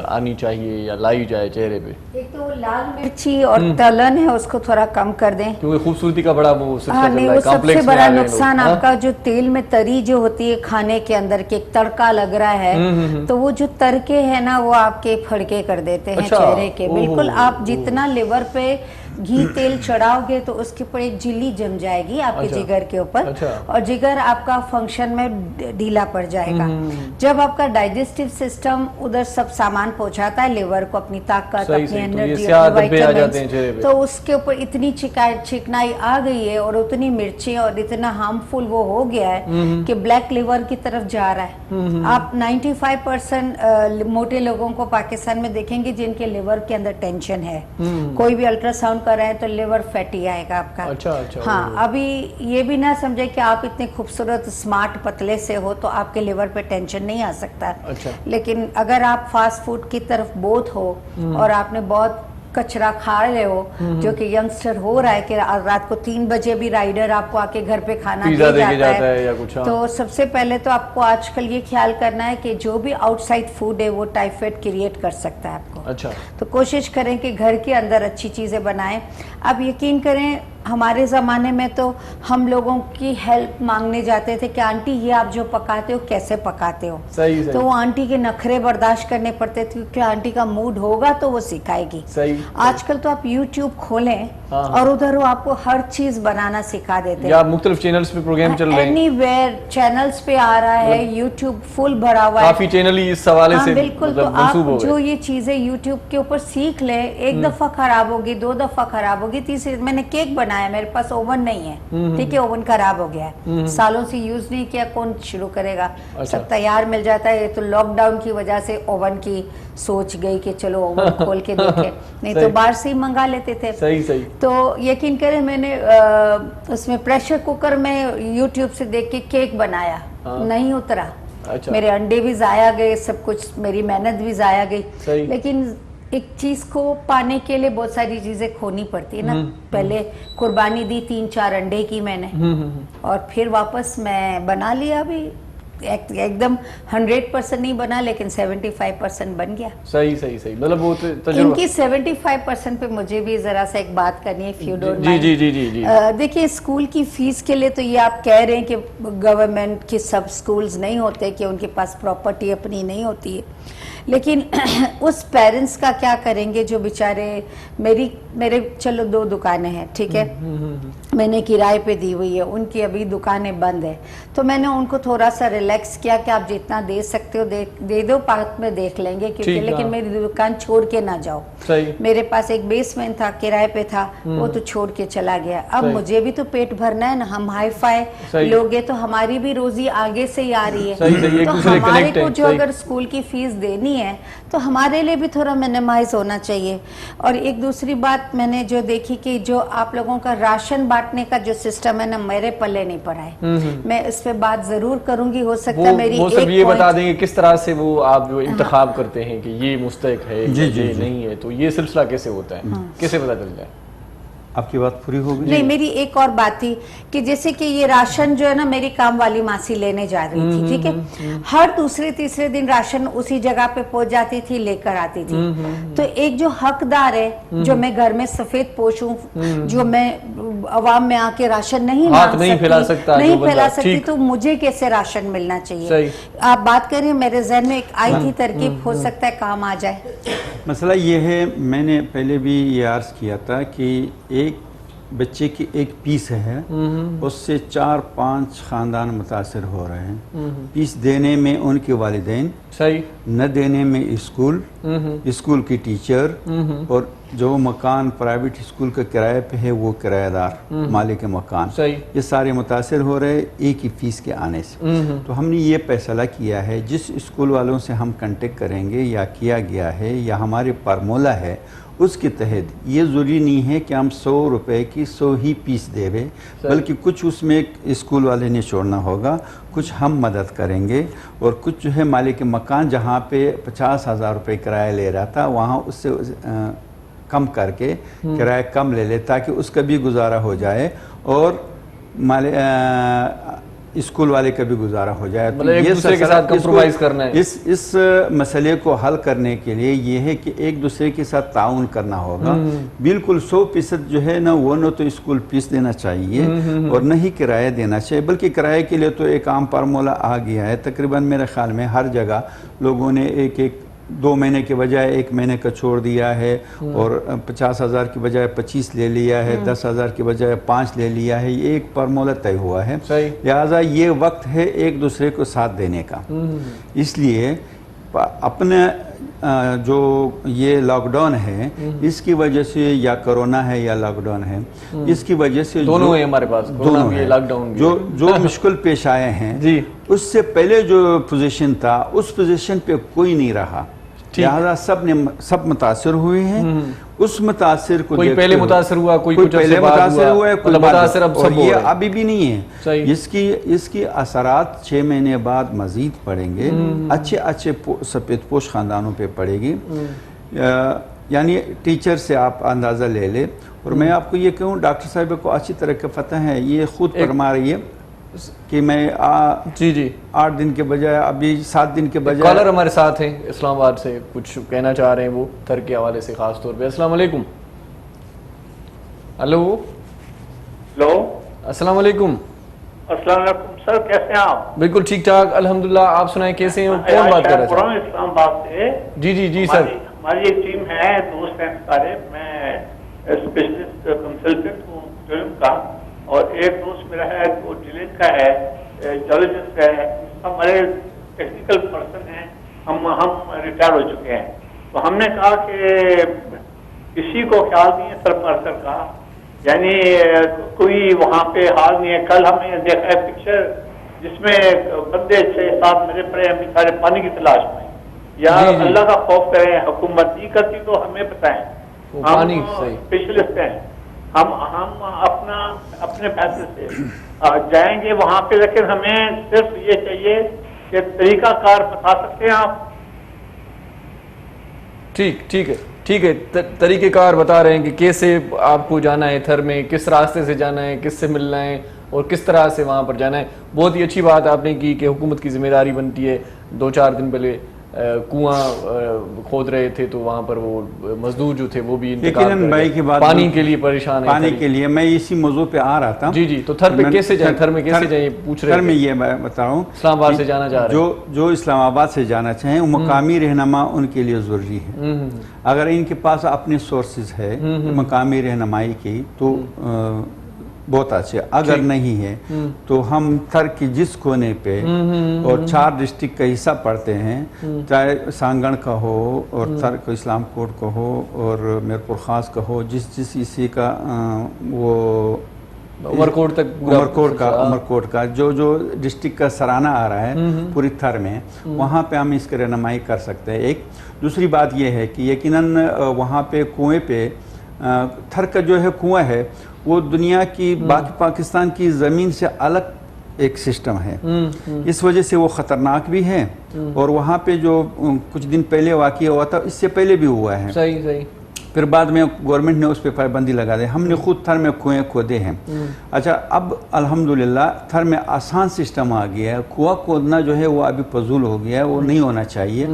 आनी चाहिए या लाई जाए चेहरे पे? एक तो लाल मिर्ची और तलन है उसको थोड़ा कम कर दें, क्योंकि खूबसूरती का बड़ा वो सिलसिला हाँ चल नहीं, रहा वो है, सबसे कॉम्प्लेक्स में बड़ा आ गए लोग, नुकसान हाँ? आपका जो तेल में तरी जो होती है खाने के अंदर के एक तड़का लग रहा है, तो वो जो तड़के है ना वो आपके फड़के कर देते हैं अच्छा, चेहरे के। ओहो, बिल्कुल, आप जितना लिवर पे घी तेल चढ़ाओगे तो उसके ऊपर एक झिल्ली जम जाएगी आपके अच्छा, जिगर के ऊपर, अच्छा। और जिगर आपका फंक्शन में ढीला पड़ जाएगा। जब आपका डाइजेस्टिव सिस्टम उधर सब सामान पहुंचाता है लिवर को, अपनी ताकत, सही, अपनी सही, तो ये एनर्जी, स्याह धब्बे आ जाते हैं चेहरे पे। तो उसके ऊपर इतनी चिकनाई आ गई है और उतनी मिर्ची और इतना हार्मफुल वो हो गया है कि ब्लैक लिवर की तरफ जा रहा है। आप 95% मोटे लोगों को पाकिस्तान में देखेंगे जिनके लिवर के अंदर टेंशन है। कोई भी अल्ट्रासाउंड कर रहे हैं तो लिवर फैटी आएगा आपका। अच्छा, अच्छा, हाँ, अभी ये भी ना समझे कि आप इतने खूबसूरत स्मार्ट पतले से हो तो आपके लिवर पे टेंशन नहीं आ सकता। अच्छा। लेकिन अगर आप फास्ट फूड की तरफ बोथ हो और आपने बहुत कचरा खा रहे हो, जो कि यंगस्टर हो रहा है कि रात को 3 बजे भी राइडर आपको आके घर पे खाना दे जाता है या कुछ, हाँ। तो सबसे पहले तो आपको आजकल ये ख्याल करना है कि जो भी आउटसाइड फूड है वो टाइफाइड क्रिएट कर सकता है आपको। अच्छा। तो कोशिश करें कि घर के अंदर अच्छी चीज़ें बनाएं। आप यकीन करें, हमारे ज़माने में तो हम लोगों की हेल्प मांगने जाते थे कि आंटी ये आप जो पकाते हो कैसे पकाते हो। सही, सही। तो वो आंटी के नखरे बर्दाश्त करने पड़ते थे क्योंकि आंटी का मूड होगा तो वो सिखाएगी। सही। आजकल तो आप YouTube खोलें हाँ। और उधर वो आपको हर चीज बनाना सिखा देते या मुख्तलिफ चैनल्स पे प्रोग्राम चल रहे हैं, एनीवेयर चैनल्स पे आ रहा है, YouTube फुल भरा हुआ है, काफी चैनल ही इस हवाले हाँ, से बिल्कुल। तो मंसूब हो आप गए। जो ये चीजें YouTube के ऊपर सीख ले, एक दफा खराब होगी, 2 दफा खराब होगी, तीसरी। मैंने केक बनाया, मेरे पास ओवन नहीं है, ठीक है, ओवन खराब हो गया है, सालों से यूज नहीं किया, कौन शुरू करेगा। अच्छा। सब तैयार मिल जाता है। तो लॉकडाउन की वजह से ओवन की सोच गई कि चलो ओवन खोल के देखें, नहीं तो बाहर से ही मंगा लेते थे। सही, सही। तो यकीन करें, मैंने उसमें प्रेशर कुकर में YouTube से देख के केक बनाया, नहीं उतरा। अच्छा। मेरे अंडे भी जाया गए, सब कुछ, मेरी मेहनत भी जाया गई। सही। लेकिन एक चीज को पाने के लिए बहुत सारी चीजें खोनी पड़ती है ना। पहले कुर्बानी दी 3-4 अंडे की मैंने, और फिर वापस मैं बना लिया। अभी एकदम 100% नहीं बना, लेकिन 75% बन गया। सही, सही, सही। मतलब वो तजुर्बा। इनकी 75% पे मुझे भी जरा सा एक बात करनी है, if you don't ji, mind। जी, जी, जी, जी। देखिए, स्कूल की फीस के लिए तो ये आप कह रहे हैं कि गवर्नमेंट के सब स्कूल्स नहीं होते, कि उनके पास प्रॉपर्टी अपनी नहीं होती है, लेकिन उस पेरेंट्स का क्या करेंगे जो बेचारे, मेरे चलो 2 दुकानें हैं, ठीक है, मैंने किराए पे दी हुई है, उनकी अभी दुकानें बंद है, तो मैंने उनको थोड़ा सा रिलैक्स किया कि आप जितना दे सकते हो दे दो, पार्क में देख लेंगे, क्योंकि लेकिन मेरी दुकान छोड़ के ना जाओ। सही। मेरे पास एक बेसमेंट था, किराए पे था, वो तो छोड़ के चला गया। अब मुझे भी तो पेट भरना है ना, हम हाई फाई लोग हैं तो हमारी भी रोजी आगे से ही आ रही है। सही, तो हमारे को जो अगर स्कूल की फीस देनी है तो हमारे लिए भी थोड़ा मिनिमाइज होना चाहिए। और एक दूसरी बात मैंने जो देखी कि जो आप लोगों का राशन बांटने का जो सिस्टम है ना, मेरे पल्ले नहीं पड़ा है। मैं इस पे बात जरूर करूंगी, हो सकता है मेरी वो सब एक ये बता point- देंगे किस तरह से वो आप जो इंतखाब करते हैं कि ये मुस्तहिक है, ये नहीं है, तो ये सिलसिला कैसे होता है, कैसे पता चल जाए? आपकी बात पूरी हो गई? नहीं, मेरी एक और बात थी कि जैसे कि ये राशन जो है ना, मेरी काम वाली मासी लेने जा रही थी, ठीक है, हर दूसरे तीसरे दिन राशन उसी जगह पे पहुंच जाती थी, लेकर आती थी। तो एक जो हकदार है, जो मैं घर में सफेद पोश हूं, जो मैं अवाम में आके राशन नहीं हाथ मांग नहीं सकती, फैला सकता, नहीं जो बंदा, फैला सकती, ठीक। तो मुझे कैसे राशन मिलना चाहिए? सही। आप बात करिए, मेरे जहन में एक आई थी तरकीब, हो सकता है काम आ जाए। मसला ये है, मैंने पहले भी ये अर्ज किया था कि एक बच्चे की एक पीस है, उससे 4-5 ख़ानदान मुतासर हो रहे हैं। पीस देने में उनके वालिदैन, सही, न देने में स्कूल, स्कूल की टीचर, और जो मकान प्राइवेट स्कूल का किराए पे है वो किराएदार, मालिक मकान, सही। ये सारे मुतासर हो रहे एक ही फीस के आने से। तो हमने ये फैसला किया है, जिस स्कूल वालों से हम कांटेक्ट करेंगे या किया गया है या हमारे फार्मूला है, उसके तहत ये ज़रूरी नहीं है कि हम 100 रुपए की 100 ही पीस देवे, बल्कि कुछ उसमें स्कूल वाले ने छोड़ना होगा, कुछ हम मदद करेंगे, और कुछ जो है मालिक मकान जहाँ पे 50,000 रुपये किराया ले रहा था, वहाँ उससे कम करके किराया कम ले ले, ताकि उसका भी गुजारा हो जाए। और स्कूल वाले का भी गुजारा हो जाए। तो मतलब एक दूसरे के साथ कंप्रोमाइज करना है। इस मसले को हल करने के लिए ये है कि एक दूसरे के साथ ताउन करना होगा। बिल्कुल 100% जो है ना वो न तो स्कूल फीस देना चाहिए और न ही किराया देना चाहिए, बल्कि किराए के लिए तो एक आम फार्मूला आ गया है। तकरीबन मेरे ख्याल में हर जगह लोगों ने एक 2 महीने के बजाय 1 महीने का छोड़ दिया है और 50,000 की बजाय 25 ले लिया है, 10,000 की बजाय 5 ले लिया है। ये एक फार्मूला तय हुआ है। लिहाजा ये वक्त है एक दूसरे को साथ देने का। इसलिए अपने जो ये लॉकडाउन है इसकी वजह से, या कोरोना है या लॉकडाउन है, इसकी वजह से दोनों है हमारे पास, दोनों है, लॉकडाउन जो मुश्किल पेश आए हैं जी, उससे पहले जो पोजीशन था उस पोजीशन पे कोई नहीं रहा। लिहाजा सब मुतासिर हुए हैं। उस मुतासिर को कोई पहले मुतासिर हुआ, कोई पहले मुतासिर हुआ है, कोई मुतासिर अब सब ये अभी भी नहीं है। इसकी असरात 6 महीने बाद मजीद पड़ेंगे, अच्छे सफेद पोश खानदानों पे पड़ेगी। यानी टीचर से आप अंदाज़ा ले ले। और मैं आपको ये कहूँ, डॉक्टर साहब को अच्छी तरह का पता है, ये खुद फरमा रही है कि मैं जी 8 दिन के बजाय अभी 7 दिन के बजाय। कॉलर हमारे साथ हैं इस्लामाबाद से, कुछ कहना चाह रहे हैं वो थर के हवाले से खास तौर पे। अस्सलाम वालेकुम। हेलो अस्सलाम वालेकुम। अस्सलाम वालेकुम सर, कैसे हैं आप? बिल्कुल ठीक ठाक अल्हम्दुलिल्लाह, आप सुनाएं कैसे हैं? कौन बात कर रहे हैं? इस्लामाबाद से। जी सर। हमारी एक टीम है, दोस्त हैं सारे। मैं स्पेशलिस्ट कंसल्टेंट हूँ फिल्म का, और एक दोस्त मेरा है वो डिलीट का है, जर्नलिस्ट है। हमारे टेक्निकल पर्सन हैं, हम रिटायर हो चुके हैं। तो हमने कहा कि किसी को ख्याल नहीं है सर का, यानी कोई वहाँ पे हाल नहीं है। कल हमने देखा है पिक्चर जिसमें बंदे 6-7 मेरे पड़े हैं बेचारे पानी की तलाश में। यार अल्लाह का खौफ करें, हुकूमत नहीं करती तो हमें बताएं, हम स्पेशलिस्ट हैं। हम अपने पैसे से जाएंगे वहां पे, लेकिन हमें सिर्फ ये चाहिए कि तरीकाकार बता सकते हैं आप। ठीक है तरीकेकार बता रहे हैं कि कैसे आपको जाना है थर में, किस रास्ते से जाना है, किससे मिलना है और किस तरह से वहाँ पर जाना है। बहुत ही अच्छी बात आपने की कि हुकूमत की जिम्मेदारी बनती है। 2-4 दिन पहले कुआं खोद रहे थे तो वहाँ पर वो मजदूर जो थे वो भी भाई की बात, पानी के लिए परेशान है। पानी के लिए मैं इसी मौजू पे आ रहा था। जी तो थर पे कैसे जाए, थर में कैसे जाए पूछ रहे थे। थर में ये मैं बता रहा हूँ, इस्लामाबाद से जाना चाह रहे हैं जो इस्लामाबाद से जाना चाहें, वो मकामी रहनुमा उनके लिए ज़रूरी है। अगर इनके पास अपने सोर्सेज है मकामी रहनुमाई की तो बहुत अच्छे। अगर नहीं है तो हम थर की जिस कोने पे और 4 डिस्ट्रिक्ट का हिस्सा पढ़ते हैं, चाहे सांगण का हो और थर को इस्लाम कोट का हो और मीरपुर खास का हो, जिस हिस्से का वो उमरकोट का जो डिस्ट्रिक्ट का सराहना आ रहा है पूरी थर में, वहाँ पे हम इसकी रहनुमाई कर सकते हैं। एक दूसरी बात यह है कि यकीनन वहाँ पे कुएं पे थर का जो है कुआं है वो दुनिया की बाकी पाकिस्तान की ज़मीन से अलग एक सिस्टम है। इस वजह से वो ख़तरनाक भी है। और वहाँ पे जो कुछ दिन पहले वाक़या हुआ था, इससे पहले भी हुआ है। सही। फिर बाद में गवर्नमेंट ने उस पर पाबंदी लगा दी। हमने खुद थर में कुएं खोदे हैं। अच्छा, अब अल्हम्दुलिल्लाह थर में आसान सिस्टम आ गया है। कुआं खोदना जो है वो अभी फजूल हो गया है, वो नहीं होना चाहिए।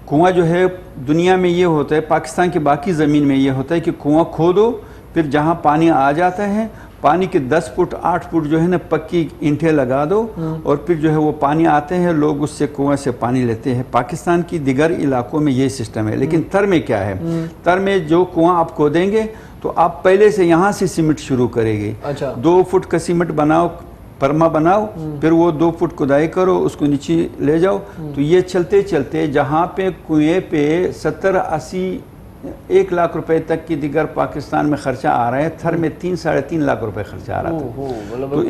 कुआं जो है दुनिया में ये होता है, पाकिस्तान की बाकी ज़मीन में ये होता है कि कुआं खोदो, फिर जहाँ पानी आ जाता है पानी के 10 फुट 8 फुट जो है ना पक्की ईंटें लगा दो और फिर जो है वो पानी आते हैं, लोग उससे कुआं से पानी लेते हैं। पाकिस्तान की दिगर इलाकों में ये सिस्टम है। लेकिन तर में क्या है, तर में जो कुआं आप खोदेंगे तो आप पहले से यहाँ से सीमेंट शुरू करेंगे। अच्छा। 2 फुट का सीमेंट बनाओ, परमा बनाओ, फिर वो 2 फुट खुदाई करो, उसको नीचे ले जाओ। तो ये चलते चलते जहाँ पे कुएं पे 70-80 1 लाख रुपए तक की दिगर पाकिस्तान में खर्चा आ रहा है, थर में 3-3.5 लाख रुपए खर्चा आ रहा था। तो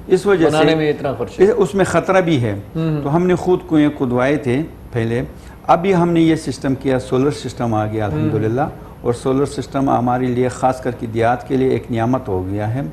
इस वजह से में इतना खर्चा, उसमें ख़तरा भी है। तो हमने खुद कुएं खुदवाए थे पहले। अभी हमने ये सिस्टम किया, सोलर सिस्टम आ गया अल्हम्दुलिल्लाह। और सोलर सिस्टम हमारे लिए ख़ास करके देहात के लिए एक नियामत हो गया है।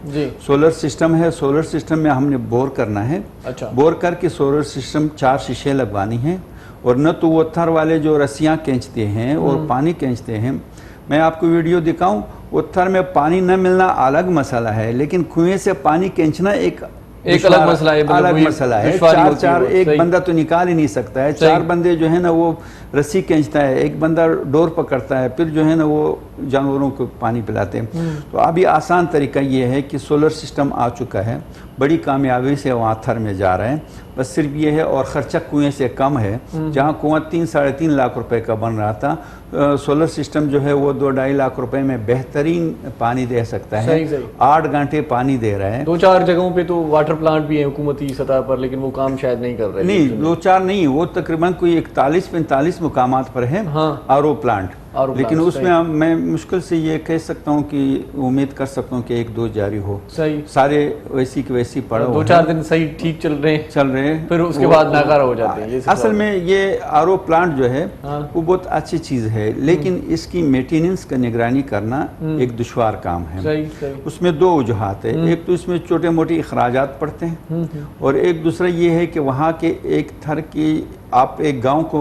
सोलर सिस्टम है, सोलर सिस्टम में हमने बोर करना है। अच्छा। बोर करके सोलर सिस्टम 4 शीशे लगवानी हैं। और न तो वो थर वाले जो रस्सियाँ खींचते हैं और पानी खींचते हैं, मैं आपको वीडियो दिखाऊं, वो थर में पानी न मिलना अलग मसला है, लेकिन कुएं से पानी खींचना एक एक अलग मसला है, मतलब अलग वही मसला है। दुश्वारी चार होती है चार वो, एक सही। बंदा तो निकाल ही नहीं सकता है। सही। 4 बंदे जो है ना वो रस्सी खींचता है, एक बंदा डोर पकड़ता है, फिर जो है ना वो जानवरों को पानी पिलाते हैं। तो अभी आसान तरीका ये है कि सोलर सिस्टम आ चुका है, बड़ी कामयाबी से वहाँ थर में जा रहे हैं। बस सिर्फ ये है, और ख़र्चा कुएं से कम है। जहाँ कुआं 3-3.5 लाख रुपए का बन रहा था, सोलर सिस्टम जो है वो 2-2.5 लाख रुपए में बेहतरीन पानी दे सकता है। सही, सही। 8 घंटे पानी दे रहा है। 2-4 जगहों पे तो वाटर प्लांट भी है हुकूमती सतह पर, लेकिन वो काम शायद नहीं कर रहे। नहीं, 2-4 नहीं, वो तकरीबन कोई 41-45 मुकामात पर है हाँ। RO plant. RO लेकिन प्लांट, उसमें मैं मुश्किल से ये कह सकता हूँ कि उम्मीद कर सकता हूँ कि 1-2 जारी हो। सही। सारे वैसी के वैसी पड़े हुए 2-4 दिन सही ठीक चल रहे हैं, चल रहे हैं, फिर उसके बाद नाकारा हो जाते हैं। ये सबसे असल में ये आरओ प्लांट जो है हाँ। वो बहुत अच्छी चीज़ है, लेकिन इसकी मेंटेनेंस का निगरानी करना एक दुश्वार काम है। सही, सही। उसमें 2 वजूहात है। एक तो इसमें छोटे मोटे अखराजात पड़ते हैं, और एक दूसरा ये है कि वहाँ के एक थर की आप एक गांव को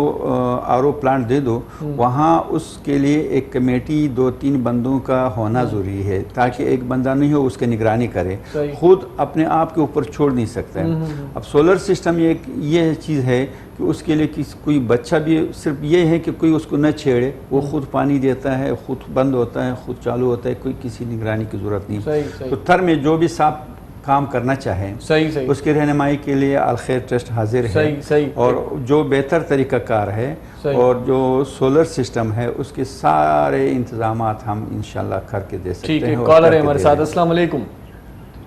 आरओ प्लांट दे दो, वहाँ उसके लिए एक कमेटी 2-3 बंदों का होना ज़रूरी है, ताकि एक बंदा नहीं हो उसके निगरानी करे, सही। खुद अपने आप के ऊपर छोड़ नहीं सकता है। अब सोलर सिस्टम ये चीज़ है कि उसके लिए कोई बच्चा भी सिर्फ ये है कि कोई उसको न छेड़े, वो खुद पानी देता है, खुद बंद होता है, खुद चालू होता है, कोई किसी निगरानी की ज़रूरत नहीं। सही, सही। तो थर में जो भी साफ काम करना चाहें, सही, सही। उसकी रहनुमाई के लिए अलखैर ट्रस्ट हाजिर है। सही, सही। और जो बेहतर तरीक़ाकार है, सही। और जो सोलर सिस्टम है उसके सारे इंतजाम हम इंशाल्लाह करके दे सकते हैं। ठीक है, और कॉलर है करके हमारे दे साथ। रहे हैं। अस्सलाम वालेकुम।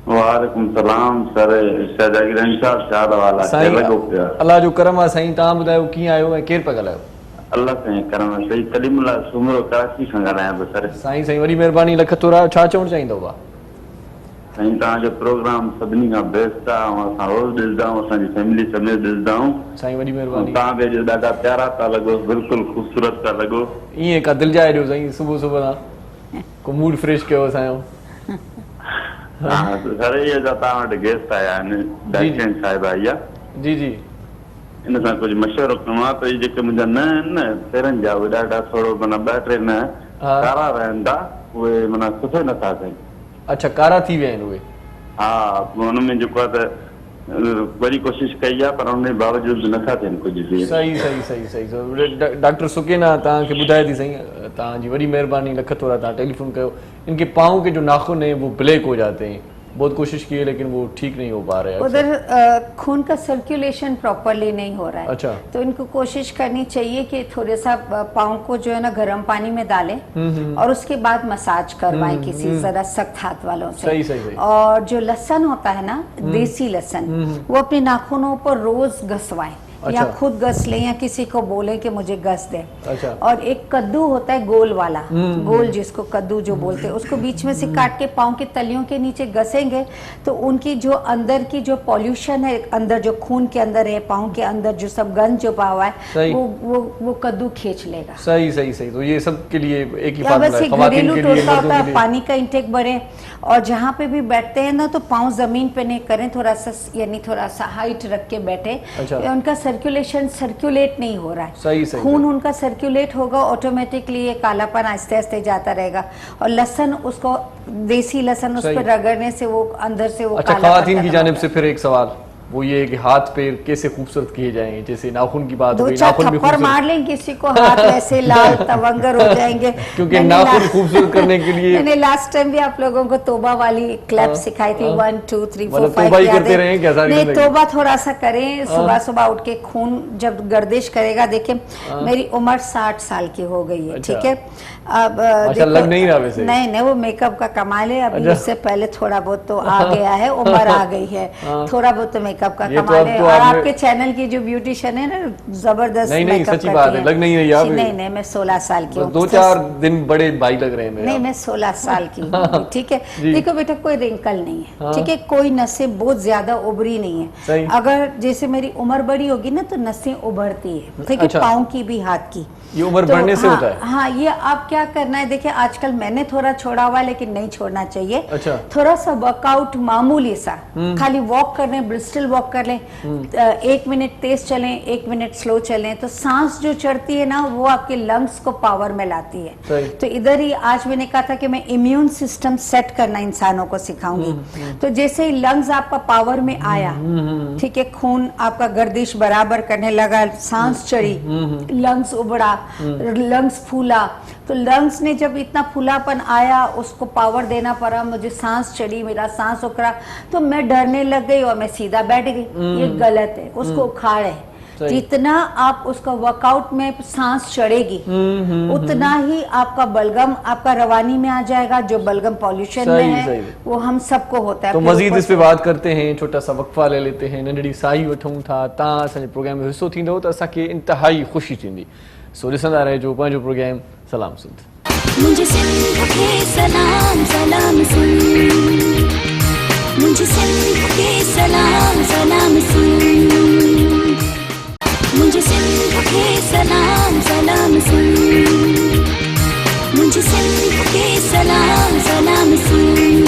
वालेकुम सलाम सर, शाहजागिरन साहब शाद वाला साईं, केला गोपिया अल्लाह जो करम आहे साईं। तव्हां ॿुधायो कीअं आहियो ऐं केरु पिया ॻाल्हायो? अल्लाह से करम सही कलीमुल्लाह सुमरो कराची खां ॻाल्हायां पियो सर। साईं साईं वॾी महिरबानी, लख थोरा। छा चवणु चाहींदव? साईं तव्हांजो प्रोग्राम सभिनी खां बेस्ट आहे, ऐं असां रोज़ ॾिसंदा आहियूं, असांजी फैमिली समेत ॾिसंदा आहियूं। साईं वॾी महिरबानी। तव्हां बि अॼु ॾाढा प्यारा था लॻो, बिल्कुलु ख़ूबसूरत था लॻो। ईअं का दिलि जाए ॾियो साईं, सुबुह सुबुह खां को मूड फ्रेश कयो असांजो। हा सर, इहे जा तव्हां वटि गेस्ट आया आहिनि, डाक्टर साहिब आई आहे। जी जी। इन सां कुझु मशवरो करिणो आहे। त इहे जेके मुंहिंजा न आहिनि न पेरनि जा, उहे ॾाढा थोरो माना 2-3 न हा। कारा रहनि था, उहे माना सुठे नथा थियनि। अच्छा, कारा थी विया आहिनि उहे? हा, हुनमें जेको आहे त वरी कोशिशि कई आहे, पर हुन बावजूद नथा थियनि कुझु बि। सही सही सही सही। डॉक्टर सुकेना तव्हांखे ॿुधाए थी साईं, तव्हांजी वॾी महिरबानी, लख थोरा। तव्हां टेलीफोन कयो। इनके पाँव के जो नाखून हैं वो ब्लैक हो जाते हैं, बहुत कोशिश की है लेकिन वो ठीक नहीं हो पा रहे हैं। उधर खून का सर्कुलेशन प्रॉपरली नहीं हो रहा है। अच्छा। तो इनको कोशिश करनी चाहिए कि थोड़ा सा पाँव को जो है ना गर्म पानी में डालें, और उसके बाद मसाज करवाएं किसी जरा सख्त हाथ वालों से। सही सही सही। और जो लहसुन होता है ना, देसी लहसुन, वो अपने नाखूनों पर रोज घसवाएं। अच्छा। या खुद घस लें या किसी को बोले कि मुझे घस दे। अच्छा। और एक कद्दू होता है गोल वाला, गोल जिसको कद्दू जो बोलते हैं, उसको बीच में से काट के पाँव के तलियों के नीचे घसेंगे तो उनकी जो अंदर की जो पॉल्यूशन है, अंदर जो खून के अंदर है, पाँव के अंदर जो सब गंद जो हुआ है, वो कद्दू खींच लेगा। सही सही सही। तो ये सब के लिए एक ही या बस एक घरेलू टोटका होता है, लिए। पानी का इंटेक बढ़े। और जहाँ पे भी बैठते हैं ना तो पाँव जमीन पे नहीं करें, थोड़ा सा यानी थोड़ा सा हाइट रख के बैठे। अच्छा। उनका सर्कुलेट नहीं हो रहा है। सही सही। खून उनका सर्कुलेट होगा, ऑटोमेटिकली ये कालापन आहिस्ते आहिस्ते जाता रहेगा। और लहसुन, उसको देसी लहसुन उस पर रगड़ने से वो अंदर से वो अच्छा, कालापन ख़वातीन की खत्म जानिब होगा। से फिर एक सवाल, वो ये है कि हाथ पैर कैसे खूबसूरत किए जाएंगे? जैसे नाखून की बात हो गई, 2-4 नाखून भी थप्पड़ मार लें किसी को, हाथ ऐसे लाल तवंगर हो जाएंगे। क्योंकि नाखून खूबसूरत करने के लिए मैंने लास्ट टाइम भी आप लोगों को तोबा वाली क्लैप सिखाई थी, 1 2 3 4 मतलब 5। तोबा ही करते रहें क्या सारी नहीं, जिंदगी? तोबा थोड़ा सा करें सुबह सुबह उठ के। खून जब गर्दिश करेगा, देखिए मेरी उम्र 60 साल की हो गई है। अच्छा। ठीक है, अब अच्छा, लग नहीं रहा वैसे। नहीं, वो मेकअप का कमाल है। अभी उससे पहले थोड़ा बहुत तो आ गया है, उम्र आ गई है, थोड़ा बहुत तो मेकअप का ये तो कमाल अब है। तो और आपने- आपके चैनल की जो ब्यूटिशियन है ना, जबरदस्त नहीं, मेकअप सच्ची बात है, करती लग नहीं रही आप। नहीं, मैं 16 साल की हूँ। 2-4 दिन बड़े भाई लग रहे हैं मेरे। नहीं, मैं 16 साल की हूँ। ठीक है, देखो बेटा, कोई रिंकल नहीं है। ठीक है, कोई नसें बहुत ज्यादा उभरी नहीं सही। है। अगर जैसे मेरी उम्र बड़ी होगी ना तो नसें उभरती है। ठीक है, अच्छा। पाँव की भी, हाथ की। ये उम्र बढ़ने से होता है? हाँ, ये आप क्या करना है, देखिए आजकल मैंने थोड़ा छोड़ा हुआ लेकिन नहीं छोड़ना चाहिए। अच्छा। थोड़ा सा वर्कआउट मामूली सा, खाली वॉक कर लें, ब्रिस्टल वॉक कर लें, 1 मिनट तेज चलें, 1 मिनट स्लो चलें, तो सांस जो चढ़ती है ना वो आपके लंग्स को पावर में लाती है। तो इधर ही आज मैंने कहा था कि मैं इम्यून सिस्टम सेट करना इंसानों को सिखाऊंगी। तो जैसे ही लंग्स आपका पावर में आया, ठीक है, खून आपका गर्दिश बराबर करने लगा, सांस चढ़ी, लंग्स उबड़ा, लंग्स फूला, तो लंग्स ने जब इतना फूलापन आया उसको पावर देना पड़ा, मुझे सांस चढ़ी, मेरा सांस उखड़ा, तो मैं डरने लग गई और मैं सीधा बैठ गई। ये गलत है, उसको उखाड़ है। जितना आप उसका वर्कआउट में सांस चढ़ेगी उतना ही आपका बलगम आपका रवानी में आ जाएगा। जो बलगम पॉल्यूशन में है वो हम सबको होता है। तो मजीद इस पे बात करते हैं, छोटा सा वक्फा ले लेते हैं, नंढड़ी साई वठूं था। तव्हां असांजे प्रोग्राम में हिस्सो थींदो त असांखे इंतहाई ख़ुशी थींदी। सो ॾिसंदा रहिजो पंहिंजो प्रोग्राम सलाम सिंध। मुझे सिंध के सलाम सलाम सिंध, मुझे सिंध के सलाम सलाम सिंध, मुझे सिंध के सलाम सलाम सिंध, मुझे सिंध के सलाम सलाम सिंध।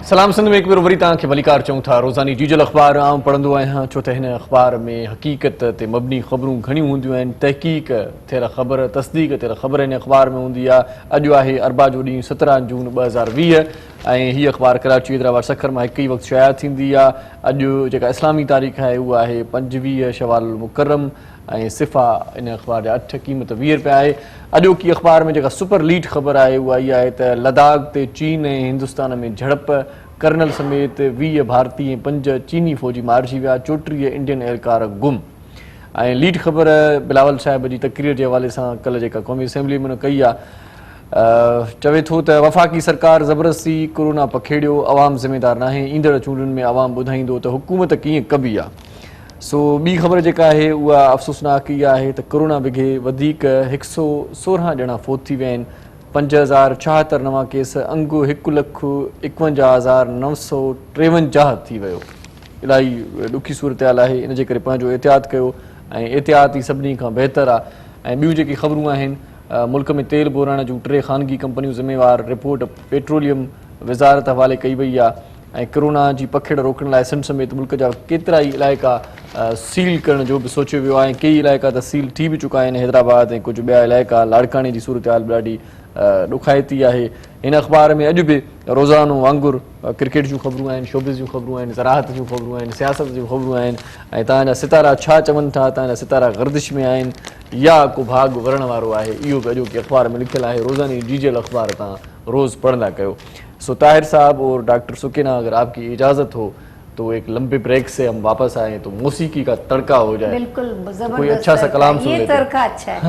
सलाम सिंध में एक बार वरी तव्हांखे भलीकार चऊं था। रोज़ानी जीजल अख़बार आउं पढ़ंदो आहियां, छो त हिन अख़बार में हक़ीक़त ते मबनी ख़बरूं घणियूं हूंदियूं आहिनि। तहक़ीक़ थियल ख़बर, तस्दीक़ थियल ख़बर हिन अख़बार में हूंदी आहे। अॼु आहे अरबा जो ॾींहुं 17 जून 2020 ऐं हीअ अख़बार कराची हैदराबाद सखर मां हिकु ई वक़्तु शाया थींदी आहे। अॼु जेका इस्लामी तारीख़ आहे उहा आहे 25 शवाल मुकर्रम ऐं सिफ़ा इन अख़बार जा 8, क़ीमत 20 रुपया आहे। अॼोकी अख़बार में जेका सुपर लीड ख़बर आहे उहा इहा आहे त लद्दाख ते चीन ऐं हिंदुस्तान में झड़प, कर्नल समेत 20 भारतीय ऐं 5 चीनी फ़ौजी मारिजी विया, 34 इंडियन एहलकार गुम। ऐं लीड ख़बर बिलावल साहिब जी तक़रीर जे हवाले सां कल्ह जेका क़ौमी असेंबली में कई आहे, चवे थो त वफ़ाक़ी सरकार ज़बरदस्ती कोरोना पखेड़ियो, अवाम ज़िम्मेदार नाहे, ईंदड़ चूंडुनि में अवाम ॿुधाईंदो त हुकूमत कीअं कबी आहे। सो ॿी ख़बर जेका आहे उहा अफ़सोसनाक इहा आहे त कोरोना बिघे वधीक 116 ॼणा फ़ौत थी विया आहिनि, 5076 नवां केस, अंगु 1,51,953 थी वियो। इलाही ॾुखी सूरत हाल आहे, इन जे करे पंहिंजो एहतियात कयो ऐं एहतियात ई सभिनी खां बहितर आहे। ऐं ॿियूं जेकी ख़बरूं आहिनि, मुल्क में तेल बोराइण जूं 3 ख़ानगी कंपनियूं ज़िम्मेवार, रिपोर्ट पेट्रोलियम वज़ारत हवाले कई वई आहे। ऐं कोरोना जी पखेड़ रोकण लाइ सिंध समेत मुल्क जा केतिरा ई इलाइक़ा सील करण जो बि सोचियो वियो आहे। कई इलाइक़ा त सील थी बि चुका आहिनि, हैदराबाद ऐं कुझु ॿिया इलाइक़ा। लाड़काने जी सूरत हाल ॾाढी ॾुखाइती आहे। हिन अख़बार में अॼु बि रोज़ानो वांगुरु क्रिकेट जूं ख़बरूं आहिनि, शोबिज़ जूं ख़बरूं आहिनि, ज़राअत जूं ख़बरूं आहिनि, सियासत जूं ख़बरूं आहिनि। ऐं तव्हांजा सितारा छा चवनि था, तव्हांजा सितारा गर्दिश में आहिनि या को भाॻ वरण वारो आहे, इहो बि अॼोकी अख़बार में लिखियलु आहे। रोज़ानी जीजल अख़बार तव्हां रोज़ पढ़ंदा कयो। सो ताहिर साहब और डॉक्टर सुकीना, अगर आपकी इजाज़त हो तो एक लंबे ब्रेक से हम वापस आए तो मौसीकी का तड़का हो जाए। बिल्कुल जबरदस्त, कोई अच्छा सा कलाम सुन ये लेते। तड़का अच्छा है।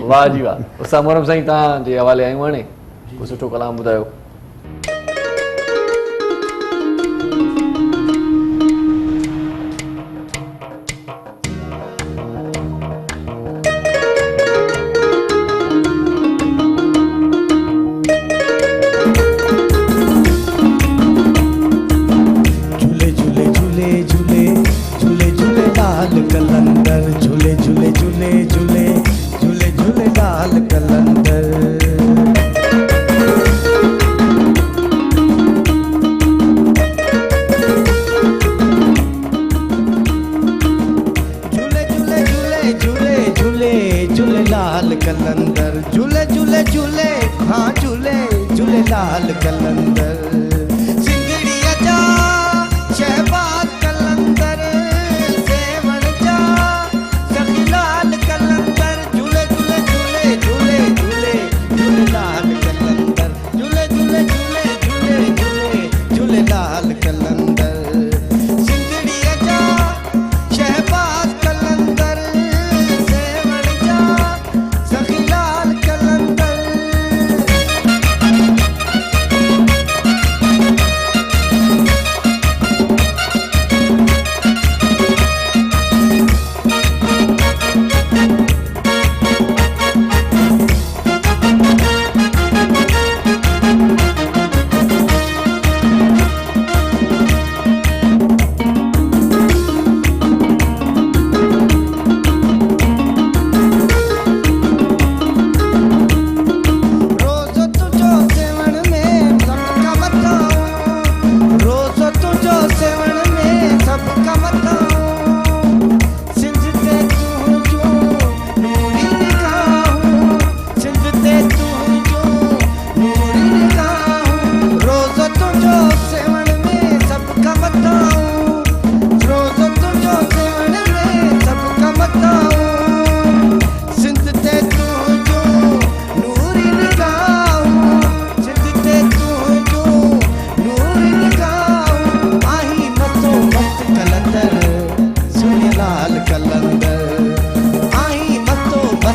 वाह जी वाह। उसा मोहरम साईं तव्हां जे हवाले आहियूं हाणे, को सुठो कलाम ॿुधायो।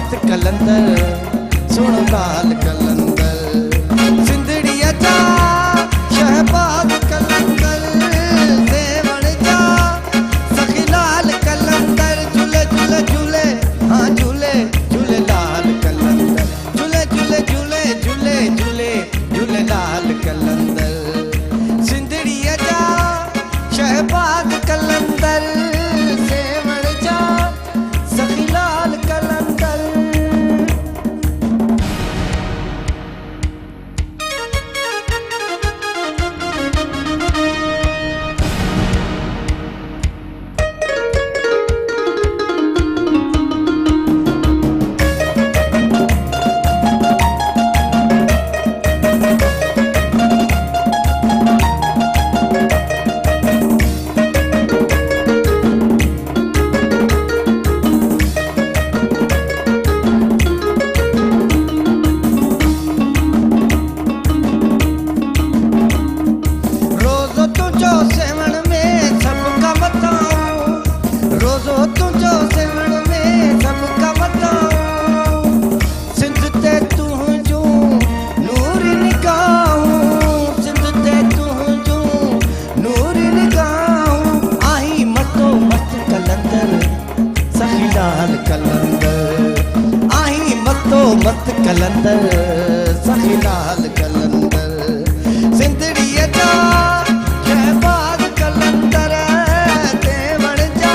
मस्त कलंदर सुनो लाल कलंदर सिंधड़िया जा शहबाज कलंदर सेवण जा सखी लाल कलंदर झूले झूले झूले हाँ झूले झूले लाल कलंदर झूले झूले झूले झूले झूले झूले लाल कलंदर सिंधड़िया जा शहबाज कलंदर सेवण जा सखी लाल कलंदर। रोज़ो तुझो सेवण में सबका बताऊं रोज़ो तुझो सेवण में सबका बताऊं सिंध ते तुझो नूर निगाहूं सिंध ते तुझो नूर निगाहूं आई मस्तो मस्त कलंदर सखी लाल कलंदर आई मस्तो मस्त कलंदर सखी लाल कलंदर सिंधड़िया जा शहबाज कलंदर देवण जा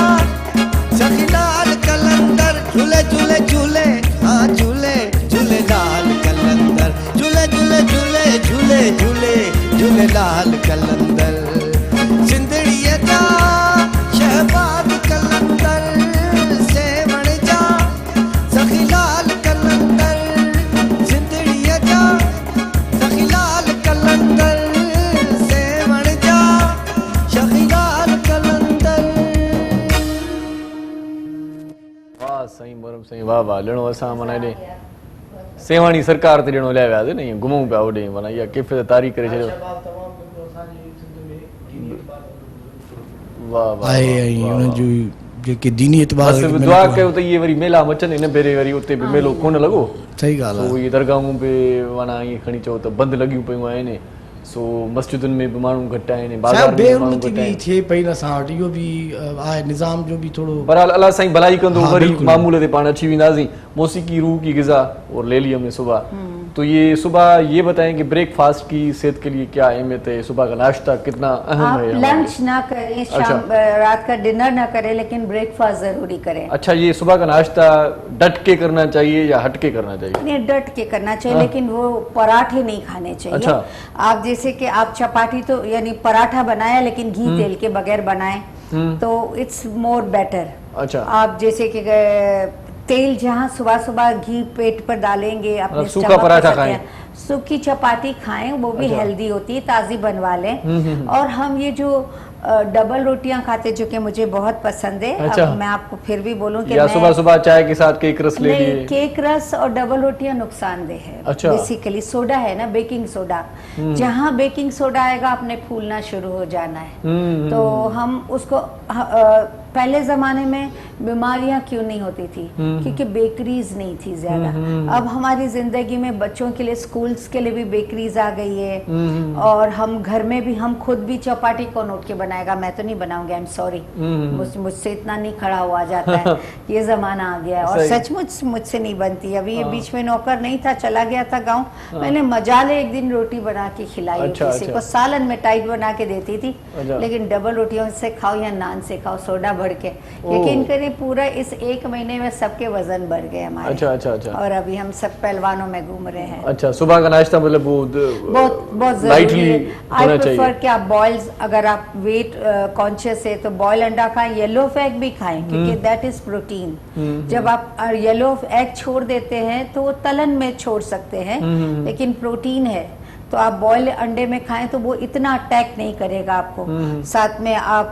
सखी लाल कलंदर झूले झूले झूले हाँ झूले झूले लाल कलंदर झूले झूले झूले झूले झूले झूले लाल कलंदर सिंधड़िया जा शहबाज कलंदर सेवण जा सखी लाल कलंदर सिंधड़िया जा सखी लाल कलंदर सेवण जा सखी लाल कलंदर। वाह साईं मोरम साईं वाह वाह ॾिणो असां माना हेॾे सेवाणी सरकार ते ॾिणो लिया वियासीं न ईअं घुमूं पिया होॾे माना इहा किफ़ायत तारी करे छॾियो। वाह वाह आहे ऐं हुनजो जेके दीनी एतबार बसि दुआ कयो त इहे वरी मेला मचनि हिन भेरे वरी उते बि मेलो कोन लॻो सही ॻाल्हि सो इहे दरगाहूं बि माना ईअं खणी चओ त बंदि लॻियूं पियूं आहिनि सो मस्जिदुनि में बि माण्हू घटि आहिनि बाज़ार में बि माण्हू बेरुनती घटि बि आहिनि थिए पई न असां वटि इहो बि आहे निज़ाम जो बि थोरो बहरहाल अल्लाह साईं भलाई कंदो हाँ, वरी बिल्कुलु। मामूल ते पाण अची वेंदासीं मौसीकी रूह की ग़िज़ा और लेलियम में सुबह तो ये सुबह ये बताएं कि ब्रेकफास्ट की सेहत के लिए क्या अहमियत है सुबह का नाश्ता कितना अहम आप है हमारे लंच ना करें शाम रात का डिनर ना करें लेकिन ब्रेकफास्ट जरूरी करें। अच्छा ये सुबह का नाश्ता डट के करना चाहिए या हट के करना चाहिए नहीं डट के करना चाहिए लेकिन वो पराठे नहीं खाने चाहिए। अच्छा। आप जैसे कि आप चपाती तो यानी पराठा बनाया लेकिन घी तेल के बगैर बनाए तो इट्स मोर बेटर। अच्छा आप जैसे कि तेल जहाँ सुबह सुबह घी पेट पर डालेंगे अपने मतलब सूखा स्टमक पर पराठा सकते खाएं। हैं। सूखी चपाती खाएं वो भी अच्छा। हेल्दी होती है ताज़ी बनवा लें। और हम ये जो डबल रोटियां खाते जो कि मुझे बहुत पसंद है। अच्छा। अब मैं आपको फिर भी बोलूं कि या मैं सुबह सुबह चाय के साथ केक रस ले नहीं लिए केक रस और डबल रोटियां नुकसानदेह है। अच्छा। बेसिकली सोडा है ना बेकिंग सोडा जहाँ बेकिंग सोडा आएगा आपने फूलना शुरू हो जाना है। तो हम उसको पहले जमाने में बीमारियां क्यों नहीं होती थी क्योंकि बेकरीज नहीं थी ज्यादा। अब हमारी जिंदगी में बच्चों के लिए स्कूल्स के लिए भी बेकरीज आ गई है और हम घर में भी हम खुद भी चपाती कौन उठ के बनाएगा मैं तो नहीं बनाऊंगी आई एम सॉरी मुझसे इतना नहीं खड़ा हुआ जाता है ये जमाना आ गया है और सचमुच मुझसे नहीं बनती। अभी ये बीच में नौकर नहीं था चला गया था गाँव मैंने मजाले एक दिन रोटी बना के खिलाई अच्छा, किसी अच्छा। को सालन में टाइट बना के देती थी अच्छा। लेकिन डबल रोटियों से खाओ या नान से खाओ सोडा बढ़ के यकीन करें पूरा इस एक महीने में सबके वजन बढ़ गए हमारे। अच्छा अच्छा अच्छा और अभी हम सब पहलवानों में घूम रहे हैं। अच्छा सुबह का नाश्ता मतलब वो बहुत बहुत लाइटली जरूरी है। आई होना प्रेफर चाहिए। कि आप बॉयल्स अगर आप वेट कॉन्शियस है तो बॉयल अंडा खाएं येलो एग भी खाएं क्योंकि दैट इज प्रोटीन। जब आप येलो एग छोड़ देते हैं तो वो तलन में छोड़ सकते हैं लेकिन प्रोटीन है तो आप बॉयल अंडे में खाएं तो वो इतना अटैक नहीं करेगा आपको। साथ में आप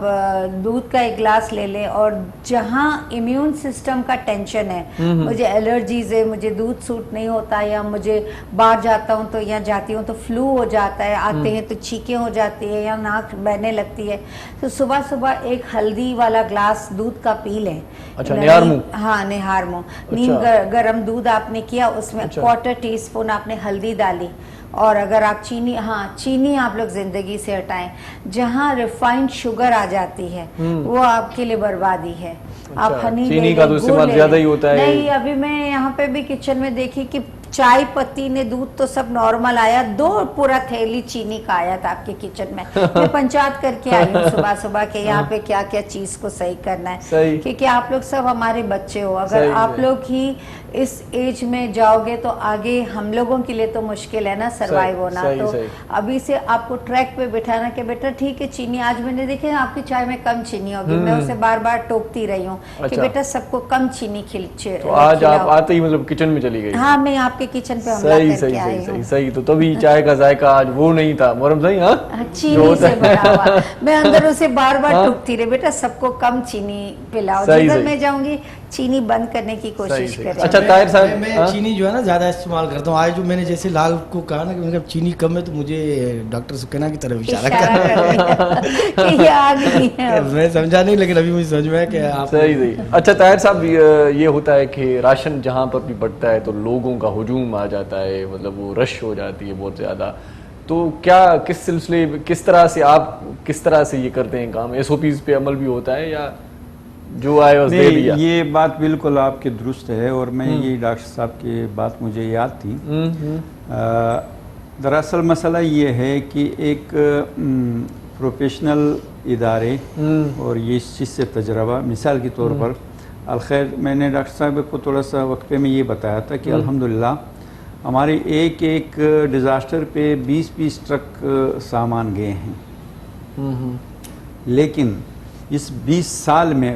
दूध का एक ग्लास ले लें, और जहां इम्यून सिस्टम का टेंशन है, मुझे एलर्जीज है, मुझे दूध सूट नहीं होता, या मुझे बाहर जाता हूं तो या जाती हूं तो फ्लू हो जाता है, आते हैं तो छींकें हो जाती है या नाक बहने लगती है, तो सुबह सुबह एक हल्दी वाला ग्लास दूध का पी लें। अच्छा, निहार मुंह? हाँ, निहार मुंह। नीम गरम दूध आपने किया, उसमें क्वार्टर टीस्पून आपने हल्दी डाली, और अगर आप चीनी, हाँ चीनी आप लोग जिंदगी से हटाएं। जहाँ रिफाइंड शुगर आ जाती है वो आपके लिए बर्बादी है। आप हनी चीनी का तो इस्तेमाल ज्यादा ही होता है। नहीं, अभी मैं यहाँ पे भी किचन में देखी कि चाय पत्ती ने दूध तो सब नॉर्मल आया, 2 पूरा थैली चीनी का आया था आपके किचन में। मैं पंचायत करके आई हूँ सुबह सुबह के यहाँ पे क्या क्या चीज को सही करना है, क्योंकि आप लोग सब हमारे बच्चे हो। अगर आप लोग ही इस एज में जाओगे तो आगे हम लोगों के लिए तो मुश्किल है ना सरवाइव होना। तो अभी से आपको ट्रैक पे बिठाना कि बेटा ठीक है, चीनी आज मैंने देखे आपकी चाय में कम चीनी होगी, मैं उसे बार बार टोकती रही हूँ कि बेटा सबको कम चीनी तो आज आप आते ही मतलब किचन में चली गई? हाँ, मैं आपके किचन पे हमला करके आई हूँ। सही। तो तभी चाय का जायका आज वो नहीं था मोहरम सही। हाँ, चीनी से भरा हुआ। मैं अंदर उसे बार बार टोकती रही, बेटा सबको कम चीनी पिलाओ, जिधर मैं जाऊंगी चीनी बंद करने की कोशिश करें। अच्छा ताहिर साहब, मैं चीनी जो है ना ज्यादा इस्तेमाल करता हूँ। आज जो मैंने जैसे लाल को कहा ना कि चीनी कम है, तो मुझे डॉक्टर सुकैना की तरफ इशारा कर ये आ गई है। मैं समझा नहीं, लेकिन अभी मुझे समझ में आया कि आप सही। अच्छा ताहिर साहब, ये होता है कि राशन जहाँ पर भी बढ़ता है तो लोगों का हुजूम आ जाता है, मतलब वो रश हो जाती है बहुत ज़्यादा। तो क्या किस सिलसिले, किस तरह से आप किस तरह से ये करते हैं काम? SOPs पे अमल भी होता है या जो आए बस दे दिया? ये बात बिल्कुल आपकी दुरुस्त है, और मैं ये डॉक्टर साहब की बात मुझे याद थी। दरअसल मसला ये है कि एक प्रोफेशनल इदारे और ये इस चीज़ से तजर्बा, मिसाल के तौर पर अलखैर, मैंने डॉक्टर साहब को थोड़ा सा वक्फे में ये बताया था कि अल्हम्दुलिल्लाह हमारे एक डिज़ास्टर पे 20-20 ट्रक सामान गए हैं, लेकिन इस 20 साल में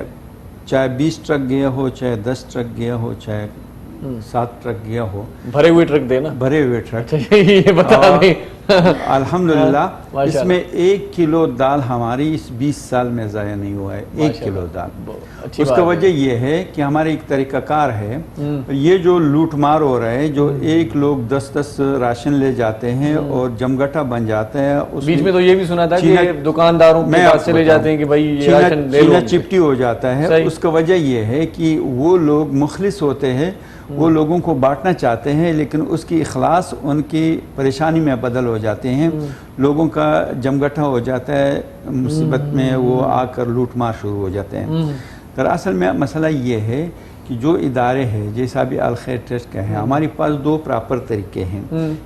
चाहे 20 ट्रक गया हो, चाहे 10 ट्रक गया हो, चाहे 7 ट्रक गया हो, भरे हुए ट्रक देना, भरे हुए ट्रक। ये बता दें अल्हम्दुलिल्लाह इसमें 1 किलो दाल हमारी इस 20 साल में ज़ाया नहीं हुआ है। 1 किलो दाल। उसका वजह यह है कि हमारे एक तरीक़ाकार है, ये जो लूटमार हो रहा है, जो एक लोग 10-10 राशन ले जाते हैं और जमगटा बन जाते हैं। बीच में तो ये भी सुना था कि दुकानदारों के पास चले जाते हैं कि भाई ये राशन ले लो, चिपटी हो जाता है। उसका वजह यह है कि वो लोग मुखलिस होते हैं, वो लोगों को बांटना चाहते हैं, लेकिन उसकी इखलास उनकी परेशानी में बदल हो जाते हैं। लोगों का जमगठा हो जाता है, मुसीबत में वो आकर लूट मार शुरू हो जाते हैं। दरअसल में मसला ये है कि जो इदारे हैं, जैसा भी अल खैर ट्रस्ट का है, हमारे पास 2 प्रॉपर तरीके हैं।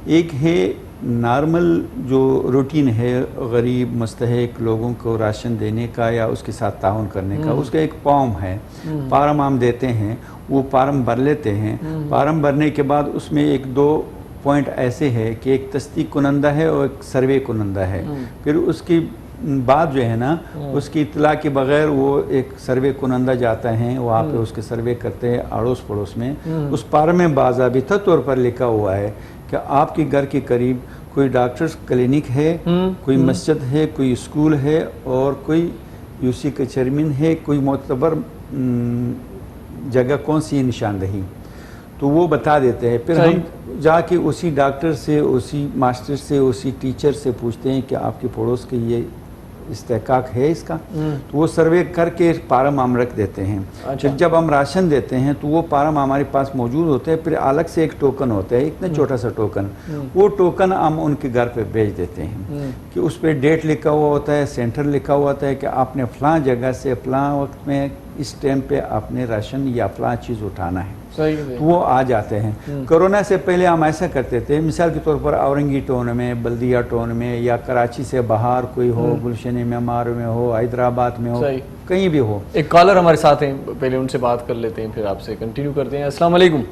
एक है नॉर्मल जो रूटीन है गरीब मुस्तहिक लोगों को राशन देने का या उसके साथ ताउन करने का, उसका एक फॉर्म है, फार्म हम देते हैं, वो फार्म भर लेते हैं। फार्म भरने के बाद उसमें 1-2 पॉइंट ऐसे है कि एक तस्दीक कुनंदा है और एक सर्वे कुनंदा है। फिर उसकी बाद जो है ना, उसकी इतला के बगैर वो एक सर्वे कुनंदा जाता है, वहाँ पे उसके सर्वे करते हैं अड़ोस पड़ोस में। उस फार्म में बाज़ाबिता तौर पर लिखा हुआ है कि आपके घर के करीब कोई डॉक्टर्स क्लिनिक है, कोई मस्जिद है, कोई स्कूल है और कोई UC का चेयरमैन है, कोई मोतबर जगह कौन सी निशानदही, तो वो बता देते हैं। फिर हम जाके उसी डॉक्टर से, उसी मास्टर से, उसी टीचर से पूछते हैं कि आपके पड़ोस के ये इस्तेकाक है इसका, तो वो सर्वे करके फार्म हम रख देते हैं। फिर जब हम राशन देते हैं तो वो फार्म हमारे पास मौजूद होते हैं। फिर अलग से एक टोकन होता है, इतना छोटा सा टोकन, वो टोकन हम उनके घर पे भेज देते हैं कि उस पर डेट लिखा हुआ होता है, सेंटर लिखा हुआ होता है कि आपने फलां जगह से फलां वक्त में इस टाइम पे आपने राशन या फलां चीज़ उठाना है, तो वो आ जाते हैं। कोरोना से पहले हम ऐसा करते थे, मिसाल के तौर पर औरंगी टाउन में, बल्दिया टाउन में, या कराची से बाहर कोई हो, गुलशन मेमार में हो, हैदराबाद में हो, कहीं भी हो। एक कॉलर हमारे साथ हैं, पहले उनसे बात कर लेते हैं, फिर आपसे कंटिन्यू करते हैं। अस्सलाम वालेकुम।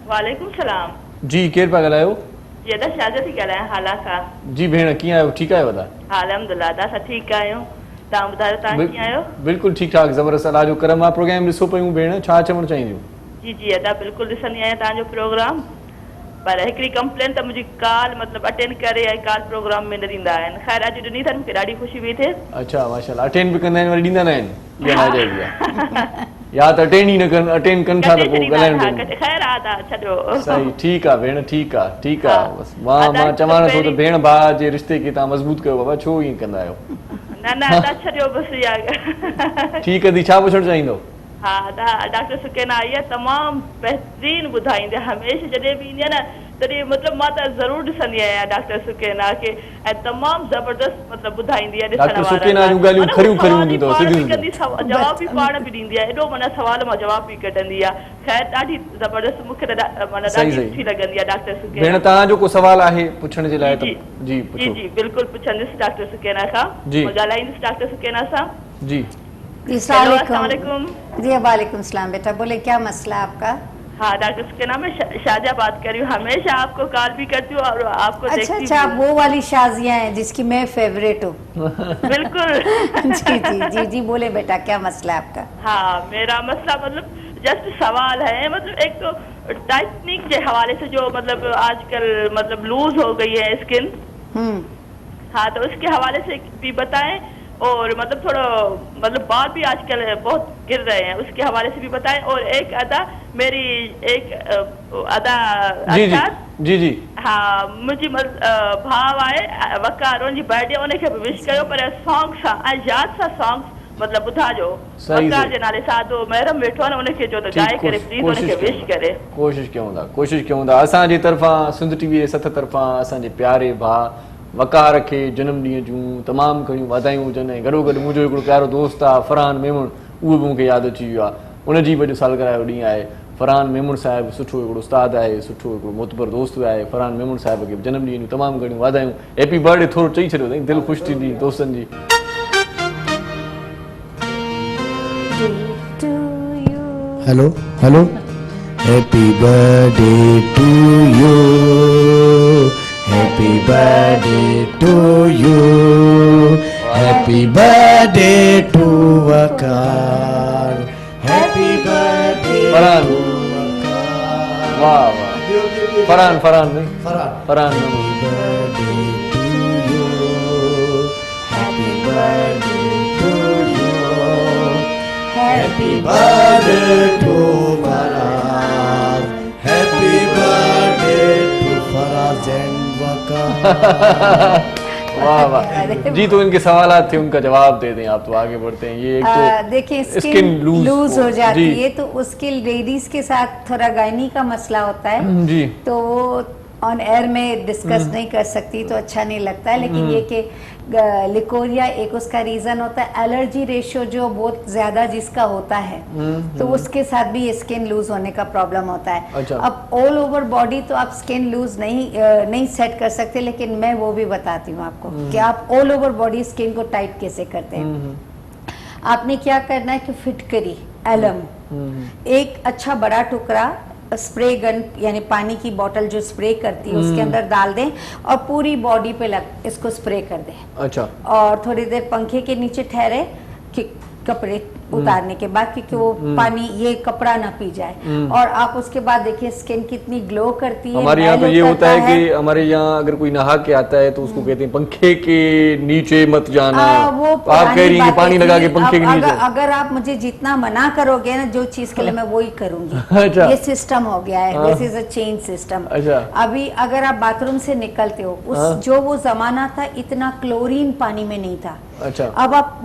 वालेकुम सलाम जी, केर पे ॻाल्हायो? ये दा शादी थी ॻाल्हायां हाला सां। जी भेण, कीअं आहियो? ठीकु आहियो? वदा अल्हम्दुलिल्लाह, असां ठीकु आहियूं। तव्हां ॿुधायो, तव्हां कीअं आहियो? बिल्कुलु ठीकु ठाक, ज़बरदस्त, अल्लाह जो करम आहे। प्रोग्राम ॾिसो पियूं भेण, छा चवणु चाहींदियूं? जी जी अदा बिल्कुलु ॾिसंदी आहियां तव्हांजो प्रोग्राम। पर हिकिड़ी कंप्लेन त मुंहिंजी कॉल मतिलबु अटेंड करे ऐं कॉल प्रोग्राम में न ॾींदा आहिनि। ख़ैर अॼु ॾिनी अथनि, मूंखे ॾाढी ख़ुशी बि थिए। अच्छा माशाल्लाह, अटेंड बि कंदा आहिनि वरी ॾींदा न आहिनि, इहा नाजाइज़ आहे। या त अटेंड ई न कनि, अटेंड कनि था त पोइ ॻाल्हाइण ॾियनि। ख़ैर आहे छॾियो। सही, ठीकु आहे भेण, ठीकु आहे, ठीकु आहे। बसि मां चवां थो त भेण भाउ जे रिश्ते खे तव्हां मज़बूत कयो बाबा, छो ईअं कंदा आहियो? न तव्हां छॾियो बसि इहा। ठीकु आहे, छा पुछणु चाहींदो? हा डॉक्टर सुकैना इहा तमामु बहितरीनु ॿुधाईंदे, हमेशह जॾहिं बि ईंदी आहे न तॾहिं मतिलबु मां त ज़रूरु ॾिसंदी आहियां डॉक्टर सुकैना खे, ऐं तमामु ज़बरदस्त मतिलबु ॿुधाईंदी आहे। डॉक्टर सुकैना जूं ॻाल्हियूं खरियूं खरियूं हूंदियूं अथव, सिधी जवाब बि पाण बि ॾींदी आहे, एॾो माना सवाल मां जवाब बि कढंदी आहे। ख़ैर ॾाढी ज़बरदस्त, मूंखे त माना ॾाढी सुठी लॻंदी आहे डॉक्टर सुकैना। भेण तव्हांजो को सवाल आहे पुछण जे लाइ? जी जी बिल्कुलु पुछंदुसि डॉक्टर सुकैना खां, ॻाल्हाईंदुसि डॉक्टर सुकैना सां। जी अस्सलामुअलैकुम। जी वालेकुम सलाम। बेटा बोले, क्या मसला आपका? हाँ डॉक्टर सुकैना, मैं शाजिया बात कर रही हूँ, हमेशा आपको कॉल भी करती हूँ और आपको अच्छा वो वाली शाजिया है जिसकी मैं फेवरेट हूँ। बिल्कुल। जी जी जी जी बोले बेटा, क्या मसला है आपका? हाँ मेरा मसला मतलब जस्ट सवाल है, मतलब एक तो टेक्निक के हवाले से जो मतलब आजकल मतलब लूज हो गई है स्किन, हाँ तो उसके हवाले से भी बताएं, और मतलब थोड़ा मतलब बाल भी आजकल बहुत गिर रहे हैं, उसके हवाले से भी बताएं। और एक अदा मेरी एक अदा जी जी हाँ मुझे भाव आए वकार उनकी बर्थडे उनके विश कयो, पर सॉन्ग सा याद सा सॉन्ग मतलब ॿुधाइजो, वकार जे नाले सां तो महरम वेठो आहे न, उनखे जो त ॻाए करे प्लीज उनखे विश करे। कोशिश कयूं था असांजी तरफ़ां, सिंध टीवी सथ तरफ़ां असांजे प्यारे भाउ वकार खे जनम ॾींहं जूं तमामु घणियूं वाधायूं हुजनि। ऐं गॾो गॾु मुंहिंजो हिकिड़ो प्यारो दोस्त आहे फरहान मेमण, उहो बि मूंखे यादि अची वियो आहे, उनजी बि अॼु सालगिरह जो ॾींहुं आहे। फरहान मेमण साहिबु सुठो हिकिड़ो उस्तादु आहे, सुठो हिकिड़ो मोतबर दोस्त आहे। फरहान मेमण साहिब खे जनम ॾींहं जूं तमामु घणियूं वाधायूं। हैप्पी बर्थडे थोरो चई छॾियो अथई, दिलि ख़ुशि थींदी दोस्तनि जी। Hello hello, happy birthday to you, happy birthday to you, happy birthday to Waqar, happy birthday to Waqar. वाह वाह, फरहान नहीं Farhan birthday to you, happy birthday to you, happy birthday to Faraz, happy birthday to Faraz and Waqar. वाह वाह जी। तो इनके सवालात थे, उनका जवाब दे दें आप, तो आगे बढ़ते हैं। ये एक तो देखिए स्किन लूज हो जाती है, तो उसके लेडीज के साथ थोड़ा गायनी का मसला होता है जी, तो वो ऑन एयर में डिस्कस नहीं कर सकती तो अच्छा नहीं लगता है। लेकिन ये कि लिकोरिया एक उसका रीजन होता है, एलर्जी रेशियो जो बहुत ज्यादा जिसका होता है तो उसके साथ भी स्किन लूज होने का प्रॉब्लम होता है। अच्छा। अब ऑल ओवर बॉडी तो आप स्किन लूज नहीं सेट कर सकते, लेकिन मैं वो भी बताती हूँ आपको कि आप ऑल ओवर बॉडी स्किन को टाइट कैसे करते हैं। आपने क्या करना है कि फिटकरी एलम एक अच्छा बड़ा टुकड़ा स्प्रे गन यानी पानी की बोतल जो स्प्रे करती है उसके अंदर डाल दें और पूरी बॉडी पे इसको स्प्रे कर दें। अच्छा। और थोड़ी देर पंखे के नीचे ठहरे कि कपड़े उतारने के बाद, क्योंकि वो पानी ये कपड़ा ना पी जाए, और आप उसके बाद देखिए स्किन कितनी ग्लो करती है। हमारे यहाँ तो ये होता है कि हमारे यहाँ अगर कोई नहा के आता है तो उसको कहते हैं पंखे के नीचे मत जाना। वो आप कह रही हैं कि पानी लगा के पंखे के नीचे। अगर आप मुझे जितना मना करोगे ना जो चीज के लिए मैं वही करूंगी। अच्छा। ये सिस्टम हो गया है, this is a change system. अच्छा। अभी अगर आप बाथरूम से निकलते हो, जो वो जमाना था इतना क्लोरीन पानी में नहीं था। अच्छा। अब आप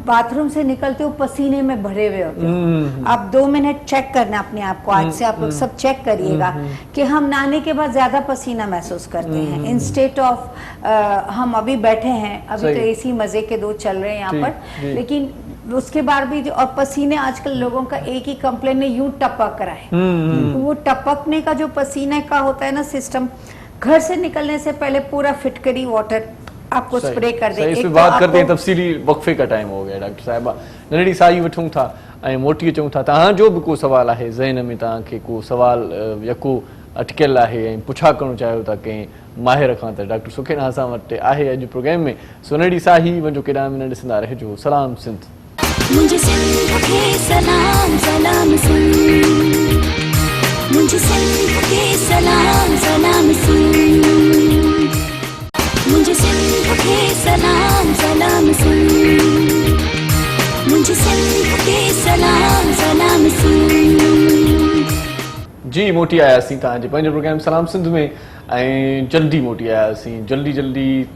बाथरूम से निकलते हो पसीने में भरे हुए होते हो। आप 2 मिनट चेक करना अपने आप को, आज से आप लोग सब चेक करिएगा कि हम नहाने के बाद ज्यादा पसीना महसूस करते हैं इंस्टेड ऑफ हम अभी बैठे हैं, अभी तो एसी मजे के 2 चल रहे हैं यहाँ पर, लेकिन उसके बाद भी और पसीने आजकल लोगों का एक ही कंप्लेन है, यूं टपक रहा है। तो वो टपकने का जो पसीने का होता है ना सिस्टम, घर से निकलने से पहले पूरा फिटकरी वाटर आपको स्प्रे कर दे। इस पे बात करते हैं, तफसीली वक्फे का टाइम हो गया डॉक्टर साहिबा। नंढड़ी साई वठूं था ऐं मोटी अचूं था। तव्हांजो बि को सवाल आहे ज़हन में, तव्हांखे को सवाल यको अटकियल आहे ऐं पुछा करणु चाहियो था कंहिं माहिर खां, त डॉक्टर सुखैना असां वटि आहे अॼु प्रोग्राम में। सो नंढड़ी साही वञो केॾांहुं बि न ॾिसंदा रहिजो। सलाम सिंध। मुझे सिंध के सलाम सलाम सिंध, मुझे सिंध के सलाम सलाम मोटी आयासीं तव्हांजे पंहिंजे प्रोग्राम सलाम सिंध में ऐं जल्दी मोटी आयासीं जल्दी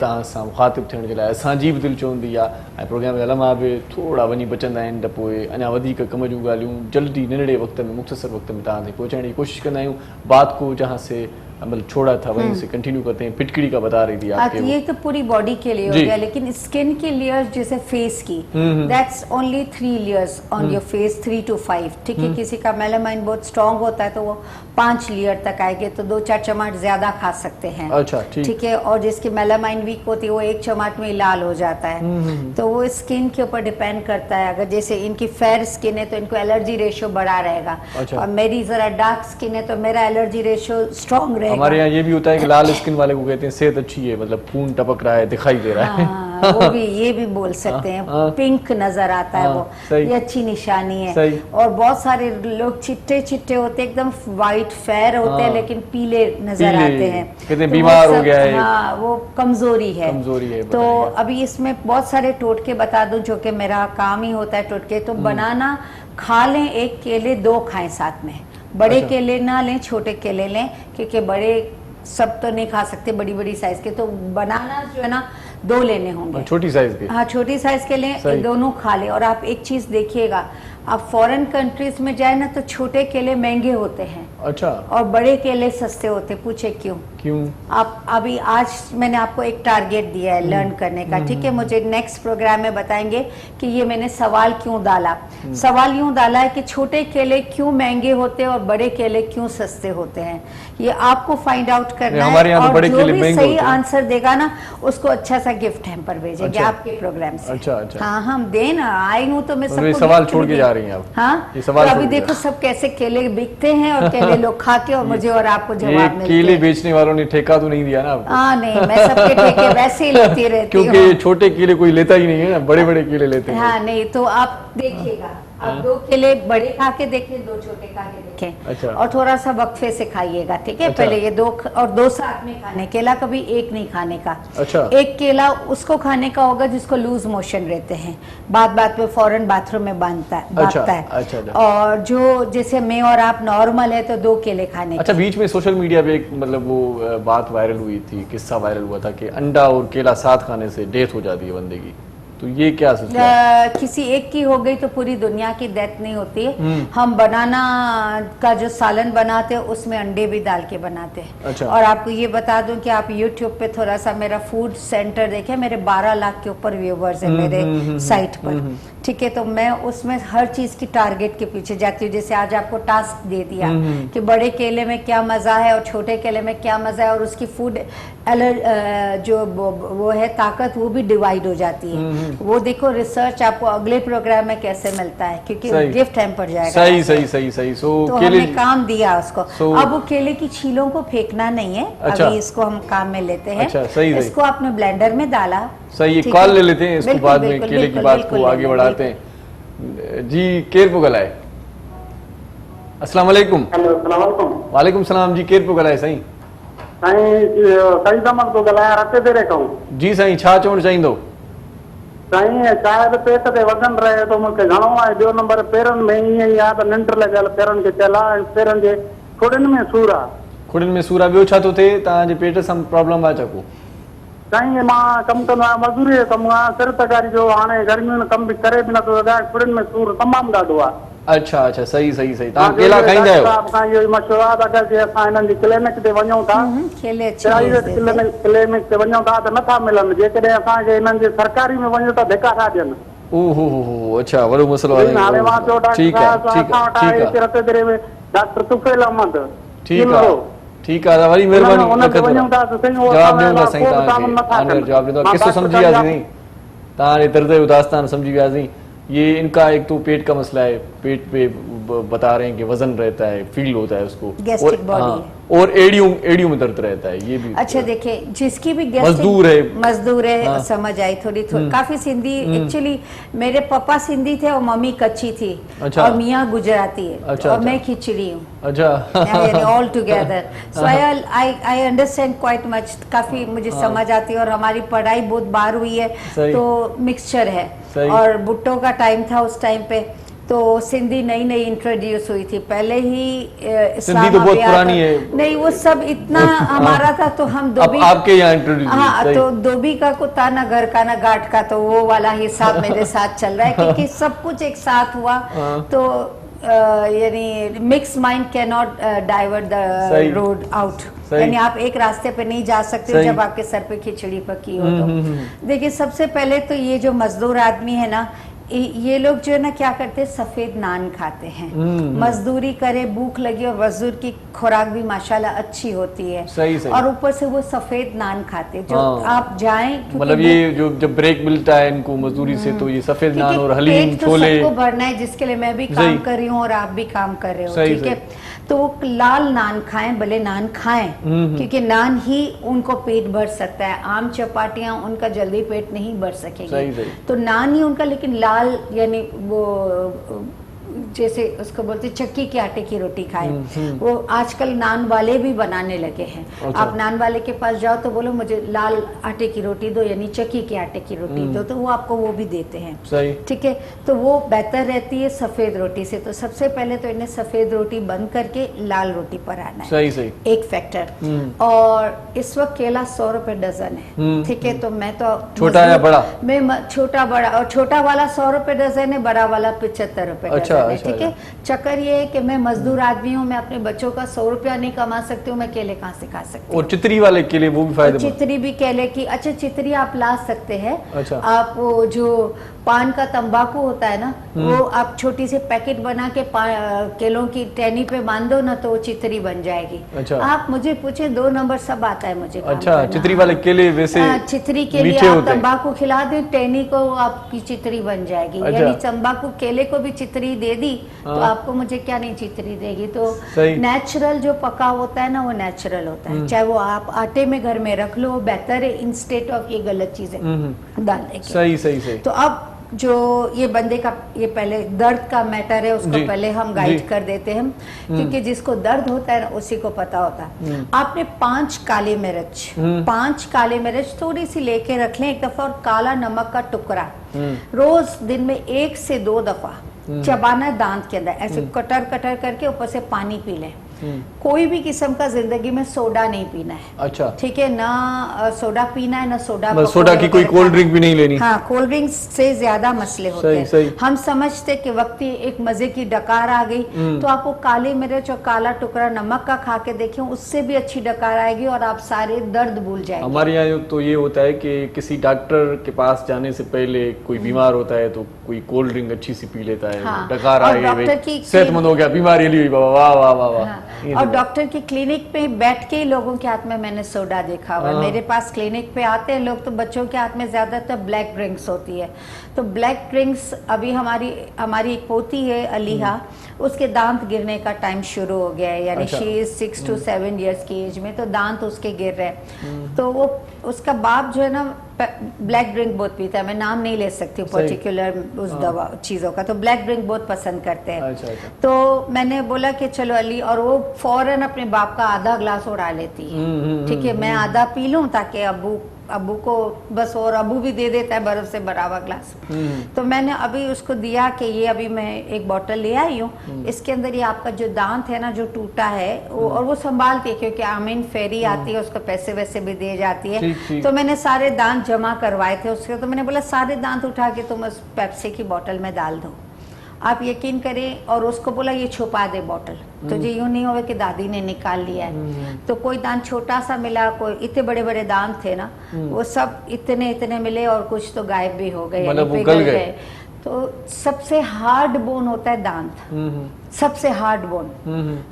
तव्हां सां मुखातिब थियण जे लाइ असांजी बि दिलि चवंदी आहे ऐं प्रोग्राम जा लम्हा बि थोरा वञी बचंदा आहिनि त पोइ अञा वधीक कम जूं ॻाल्हियूं जल्दी निंढड़े वक़्त में मुख़्तसर वक़्त में तव्हां ताईं पहुचाइण जी कोशिशि कंदा आहियूं। बात को जहाँ से अमल छोड़ा था वहीं से कंटिन्यू करते हैं। फिटकड़ी का बता रही थी आपके ये तो पूरी बॉडी के लिए हो गया, लेकिन स्किन के लेयर्स जैसे फेस की that's only 3 layers on your face, 3 to 5। ठीक है, किसी का मेलामाइन बहुत स्ट्रांग होता है तो वो 5 लेयर तक आएंगे, तो 2-4 चम्मच ज्यादा खा सकते हैं। अच्छा, ठीक है, और जिसकी मेलामाइन वीक होती है वो 1 चम्मच में लाल हो जाता है। तो वो स्किन के ऊपर डिपेंड करता है। अगर जैसे इनकी फेयर स्किन है तो इनको एलर्जी रेशियो बढ़ा रहेगा, और मेरी जरा डार्क स्किन है तो मेरा एलर्जी रेशियो स्ट्रांग रहेगा। हमारे यहाँ ये भी होता है कि लाल स्किन वाले को कहते हैं सेहत अच्छी है, मतलब खून टपक रहा है, दिखाई दे रहा है। वो भी ये भी बोल सकते हैं, पिंक नजर आता है वो, ये अच्छी निशानी है। और बहुत सारे लोग चिट्टे चिट्टे होते हैं, एकदम वाइट फेयर होते हैं लेकिन पीले नजर आते हैं, कहते हैं बीमार हो गया है। हाँ, वो कमजोरी है। तो अभी इसमें बहुत सारे टोटके बता दूं, जो कि मेरा काम ही होता है टोटके। तो बनाना खा लें, 1 केले 2 खाएं साथ में, बड़े केले ना लें, छोटे केले लें, क्योंकि बड़े सब तो नहीं खा सकते, बड़ी बड़ी साइज के। तो बनाना जो है ना 2 लेने होंगे, छोटी साइज के। हाँ, छोटी साइज के लें, दोनों खा लें। और आप एक चीज देखिएगा, आप फॉरेन कंट्रीज में जाए ना तो छोटे केले महंगे होते हैं, अच्छा, और बड़े केले सस्ते होते। पूछे क्यों? आप अभी आज मैंने आपको एक टारगेट दिया है लर्न करने का, ठीक है। मुझे नेक्स्ट प्रोग्राम में बताएंगे कि ये मैंने सवाल क्यों डाला। सवाल यूं डाला है कि छोटे केले क्यों महंगे होते हैं और बड़े केले क्यों सस्ते होते हैं, ये आपको फाइंड आउट करना है। और जो भी सही आंसर देगा ना उसको अच्छा सा गिफ्ट हैम्पर भेजेंगे आपके प्रोग्राम से। अच्छा। हाँ, हम देना आई हूँ तो मैं सबको सवाल छोड़ के जा रही हैं आप। हाँ, तो अभी देखो सब कैसे केले बिकते हैं और केले लोग खा के और मुझे और आपको जवाब मिलते हैं। केले बेचने वालों ने ठेका तो नहीं दिया ना आपको? हाँ, नहीं, मैं सबके ठेके वैसे ही लेती रहती हूँ, क्योंकि छोटे केले कोई लेता ही नहीं है ना, बड़े बड़े केले लेते हैं। हाँ, नहीं, तो आप देखिएगा, आप 2 केले बड़े खा के देखें, 2 छोटे खा के देखें। अच्छा। और थोड़ा सा वक्फे से खाइएगा, ठीक है। पहले ये 2 और 2 साथ में खाने, केला कभी एक नहीं खाने का। अच्छा। 1 केला उसको खाने का होगा जिसको लूज मोशन रहते हैं, बात में फौरन बाथरूम में बांधता है। अच्छा। और जो जैसे मैं और आप नॉर्मल है तो 2 केले खाने। अच्छा, बीच में सोशल मीडिया पे एक मतलब वो बात वायरल हुई थी, किस्सा वायरल हुआ था कि अंडा और केला साथ खाने से डेथ हो जाती है बंदे की, तो ये क्या किसी एक की हो गई तो पूरी दुनिया की डेथ नहीं होती है। हम बनाना का जो सालन बनाते हैं उसमें अंडे भी डाल के बनाते हैं। अच्छा। और आपको ये बता दूं कि आप YouTube पे थोड़ा सा मेरा फूड सेंटर देखें, मेरे 12 लाख के ऊपर व्यूवर्स हैं मेरे साइट पर, ठीक है। तो मैं उसमें हर चीज की टारगेट के पीछे जाती हूँ। जैसे आज आपको टास्क दे दिया कि बड़े केले में क्या मजा है और छोटे केले में क्या मजा है, और उसकी फूड जो वो है ताकत वो भी डिवाइड हो जाती है। वो देखो रिसर्च आपको अगले प्रोग्राम में कैसे मिलता है, क्योंकि गिफ्ट हैम्पर जाएगा। सही। तो हमने काम दिया उसको। अब वो केले की छीलों को फेंकना नहीं है। अच्छा। अभी इसको हम काम में लेते हैं। अच्छा, सही। इसको आपने ब्लेंडर में डाला, सही, कॉल ले लेते हैं इसको, बाद में केले की बात को आगे बढ़ाते हैं। जी, केर पोगल है। अस्सलाम वालेकुम। वालेकुम सलाम जी, केर पोगल है साईं? साईं दमन तो गलाया रते दे रखा हूं जी साईं, छा चवण चाहींदो? साईं शायद पेट ते वजन रहे तो मूंखे घणो आहे। ॿियो नंबर पेरनि में ईअं ई आहे त निंड लॻियल पेरनि खे चला, पेरनि जे खुड़ियुनि में सूर आहे। खुड़ियुनि में सूर आहे, ॿियो छा थो थिए? तव्हांजे पेट सां प्रॉब्लम आहे छा को? साईं मां कमु कंदो आहियां, मज़दूरी जो कमु आहे, सिर तगारी जो। हाणे गर्मियुनि में कमु बि करे बि नथो सघां, खुड़ियुनि में सूर तमामु ॾाढो आहे। अच्छा, सही। तव्हां केला खाईंदा आहियो? असां इहो ई मशवरो आहे त अगरि जे असां हिननि जी क्लिनिक ते वञूं था, क्लिनिक ते वञूं था त नथा मिलनि। जेकॾहिं असांखे हिननि जे सरकारी में वञूं त धिका था ॾियनि। ओहो, अच्छा, वॾो मसइलो आहे। हाणे मां चयो डॉक्टर रते दरे में डॉक्टर तुफैल अहमद, ठीक आहे, वरी महिरबानी जवाब ॾियूं था साईं तव्हांखे, जवाब ॾींदो। किसो सम्झी वियासीं साईं, तव्हांजे दर्द जो दास्तान सम्झी वियासीं। ये इनका एक तो पेट का मसला है, पेट पे बता रहे हैं कि वजन रहता है, फील होता है उसको, गैस्ट्रिक बॉडी, और एड़ियों में दर्द रहता है, ये भी। अच्छा, देखिए जिसकी भी मजदूर है हाँ। समझ आई थोड़ी काफी सिंधी। एक्चुअली मेरे पापा सिंधी थे और मम्मी कच्ची थी। अच्छा। और मियाँ गुजराती है। अच्छा, और मैं खिचड़ी हूँ। अच्छा। All together, so I understand quite much, काफी मुझे समझ आती है। और हमारी पढ़ाई बहुत बार हुई है तो मिक्सचर है। और भुट्टो का टाइम था उस टाइम पे, तो सिंधी नई नई इंट्रोड्यूस हुई थी, पहले ही सिंधी तो बहुत पुरानी है। नहीं वो सब इतना हमारा था, तो हम धोबी आपके यहाँ इंट्रोड्यूस। हाँ, तो धोबी का कुत्ता ना घर का ना घाट का, तो वो वाला हिसाब मेरे साथ चल रहा है क्योंकि सब कुछ एक साथ हुआ। तो यानी mix mind can not divert the road out, यानी आप एक रास्ते पे नहीं जा सकते हो जब आपके सर पे खिचड़ी पकी हो। तो देखिए सबसे पहले तो ये जो मजदूर आदमी है ना, ये लोग जो है ना क्या करते हैं, सफेद नान खाते हैं। मजदूरी करे, भूख लगी और मजदूर की खुराक भी माशाल्लाह अच्छी होती है। सही। और ऊपर से वो सफेद नान खाते हैं। जो आप जाएं, मतलब ये जो जब ब्रेक मिलता है इनको मजदूरी से, तो ये सफेद नान और हलीम छोले सबको भरना है, जिसके लिए मैं भी काम कर रही हूँ और आप भी काम कर रहे हो, ठीक है। तो वो लाल नान खाएं, भले नान खाएं, क्योंकि नान ही उनको पेट भर सकता है। आम चपाटियां उनका जल्दी पेट नहीं भर सकेंगे, तो नान ही उनका, लेकिन लाल यानी वो जैसे उसको बोलते चक्की के आटे की रोटी खाएं। वो आजकल नान वाले भी बनाने लगे हैं। अच्छा। आप नान वाले के पास जाओ तो बोलो मुझे लाल आटे की रोटी दो, यानी चक्की के आटे की रोटी दो, तो वो आपको वो भी देते हैं। सही। ठीक है, तो वो बेहतर रहती है सफेद रोटी से। तो सबसे पहले तो इन्हें सफेद रोटी बंद करके लाल रोटी पर आना है। सही। एक फैक्टर। और इस वक्त केला 100 रुपए डजन है, ठीक है। तो मैं तो छोटा या बड़ा, मैं छोटा बड़ा, और छोटा वाला 100 रुपए डजन है, बड़ा वाला 75 रुपए डजन है, ठीक है। चक्कर ये है कि मैं मजदूर आदमी हूँ, मैं अपने बच्चों का 100 रुपया नहीं कमा सकती हूँ, मैं केले कहाँ से खा सकती हूँ। और चितरी वाले केले वो भी फायदेमंद। चितरी भी केले की, अच्छा चितरी आप ला सकते हैं। अच्छा। आप वो जो पान का तंबाकू होता है ना, वो आप छोटी सी पैकेट बना के केलों की टहनी पे बांध दो ना, तो वो चितरी बन जाएगी। अच्छा। आप मुझे पूछे 2 नंबर सब आता है मुझे। अच्छा, चितरी वाले केले वैसे चितरी के लिए आप तंबाकू खिला दें, टहनी को आपकी चितरी बन जाएगी। अच्छा। यानी तंबाकू केले को भी चितरी दे दी तो आपको मुझे क्या नहीं चितरी देगी। तो नेचुरल जो पका होता है ना, वो नेचुरल होता है, चाहे वो आप आटे में घर में रख लो, बेहतर है इंस्टेड ऑफ ये गलत चीजें डालने के। सही। तो अब जो ये बंदे का ये पहले दर्द का मैटर है, उसको पहले हम गाइड कर देते हैं, क्योंकि जिसको दर्द होता है ना उसी को पता होता है। आपने 5 काली मिर्च, 5 काली मिर्च थोड़ी सी लेके रख लें एक दफा, और काला नमक का टुकड़ा रोज दिन में 1 से 2 दफा चबाना है दांत के अंदर, ऐसे कटर कटर करके ऊपर से पानी पी लें। कोई भी किस्म का जिंदगी में सोडा नहीं पीना है। अच्छा। ठीक है ना, सोडा पीना है ना सोडा की कोई कोल्ड ड्रिंक भी नहीं लेनी। हाँ, कोल्ड ड्रिंक से ज्यादा मसले होते हैं। हम समझते कि वक्त एक मजे की डकार आ गई, तो आप वो काली मिर्च और काला टुकड़ा नमक का खा के देखें, उससे भी अच्छी डकार आएगी और आप सारे दर्द भूल जाएंगे। हमारे यहाँ तो ये होता है कि किसी डॉक्टर के पास जाने से पहले कोई बीमार होता है तो कोई कोल्ड ड्रिंक अच्छी सी पी लेता है। हाँ। डकार आ गई, सेहतमंद हो गया, बीमारी ली, वाह वाह वाह वाह। और डॉक्टर की क्लिनिक पे बैठ के लोगों के हाथ में मैंने सोडा देखा हुआ। मेरे पास क्लिनिक पे आते हैं लोग, तो बच्चों के हाथ में ज्यादातर ब्लैक ड्रिंक्स होती है। तो ब्लैक ड्रिंक्स, अभी हमारी एक पोती है अलीहा, उसके दांत गिरने का टाइम शुरू हो गया है, यानी शी इज 6 to 7 years की एज में, तो दांत उसके गिर रहे हैं। तो वो उसका बाप जो है ना ब्लैक ड्रिंक बहुत पीता है, मैं नाम नहीं ले सकती पर्टिकुलर उस दवा चीज़ों का, तो ब्लैक ड्रिंक बहुत पसंद करते हैं। अच्छा। तो मैंने बोला कि चलो अली, और वो फौरन अपने बाप का आधा ग्लास उड़ा लेती है। ठीक है, मैं आधा पी लूं ताकि अबू को बस, और अबू भी दे देता है बर्फ से भरा हुआ ग्लास। तो मैंने अभी उसको दिया कि ये अभी मैं एक बोतल ले आई हूँ, इसके अंदर ये आपका जो दांत है ना जो टूटा है और वो संभालती है, क्योंकि आमीन फेरी आती है, उसको पैसे वैसे भी दे जाती है। तो मैंने सारे दांत जमा करवाए थे उसके, तो मैंने बोला सारे दांत उठा के तुम उस पेप्सी की बोतल में डाल दो। आप यकीन करें, और उसको बोला ये छुपा दे बोतल, तो ये यूं नहीं होगा कि दादी ने निकाल लिया है। तो कोई दांत छोटा सा मिला, कोई इतने बड़े बड़े दांत थे ना, वो सब इतने मिले, और कुछ तो गायब भी हो गए, पिघल गए। तो सबसे हार्ड बोन होता है दांत, सबसे हार्ड बोन,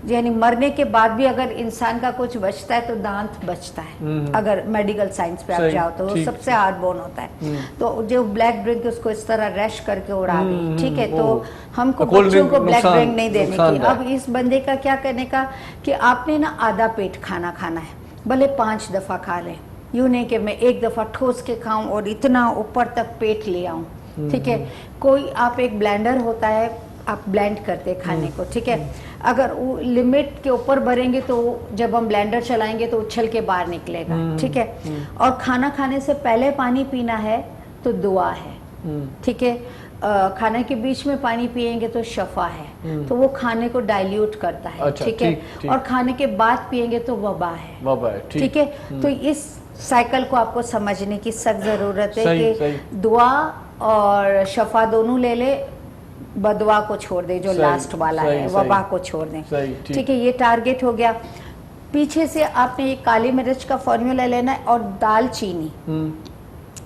यानी मरने के बाद भी अगर इंसान का कुछ बचता है तो दांत बचता है। अगर मेडिकल साइंस पे आप जाओ तो वो सबसे हार्ड बोन होता है। तो जो ब्लैक ड्रिंक उसको इस तरह रैश करके उड़ा दी, ठीक है। तो हमको बच्चों को ब्लैक ड्रिंक नहीं देने की। अब इस बंदे का क्या करने का कि आपने ना आधा पेट खाना खाना है, भले 5 दफा खा लें, यूं नहीं कि मैं एक दफा ठोस के खाऊं और इतना ऊपर तक पेट ले आऊं, ठीक है। कोई आप एक ब्लेंडर होता है, आप ब्लेंड करते खाने को, ठीक है। अगर वो लिमिट के ऊपर भरेंगे तो जब हम ब्लेंडर चलाएंगे तो उछल के बाहर निकलेगा, ठीक है। और खाना खाने से पहले पानी पीना है तो दुआ है, ठीक है। खाने के बीच में पानी पिएंगे तो शफा है, तो वो खाने को डाइल्यूट करता है। अच्छा, ठीक है। ठीक। और खाने के बाद पिएंगे तो वबा है। वबा है। ठीक है। तो इस साइकिल को आपको समझने की सख्त जरूरत है सही, कि सही। दुआ और शफा दोनों ले ले, बदवा को छोड़ दे जो सही, लास्ट वाला सही, है, सही। वबा को छोड़ दें। सही, ठीक। ठीक है, ये टारगेट हो गया। पीछे से आपने ये काली मिर्च का फॉर्मूला लेना है और दालचीनी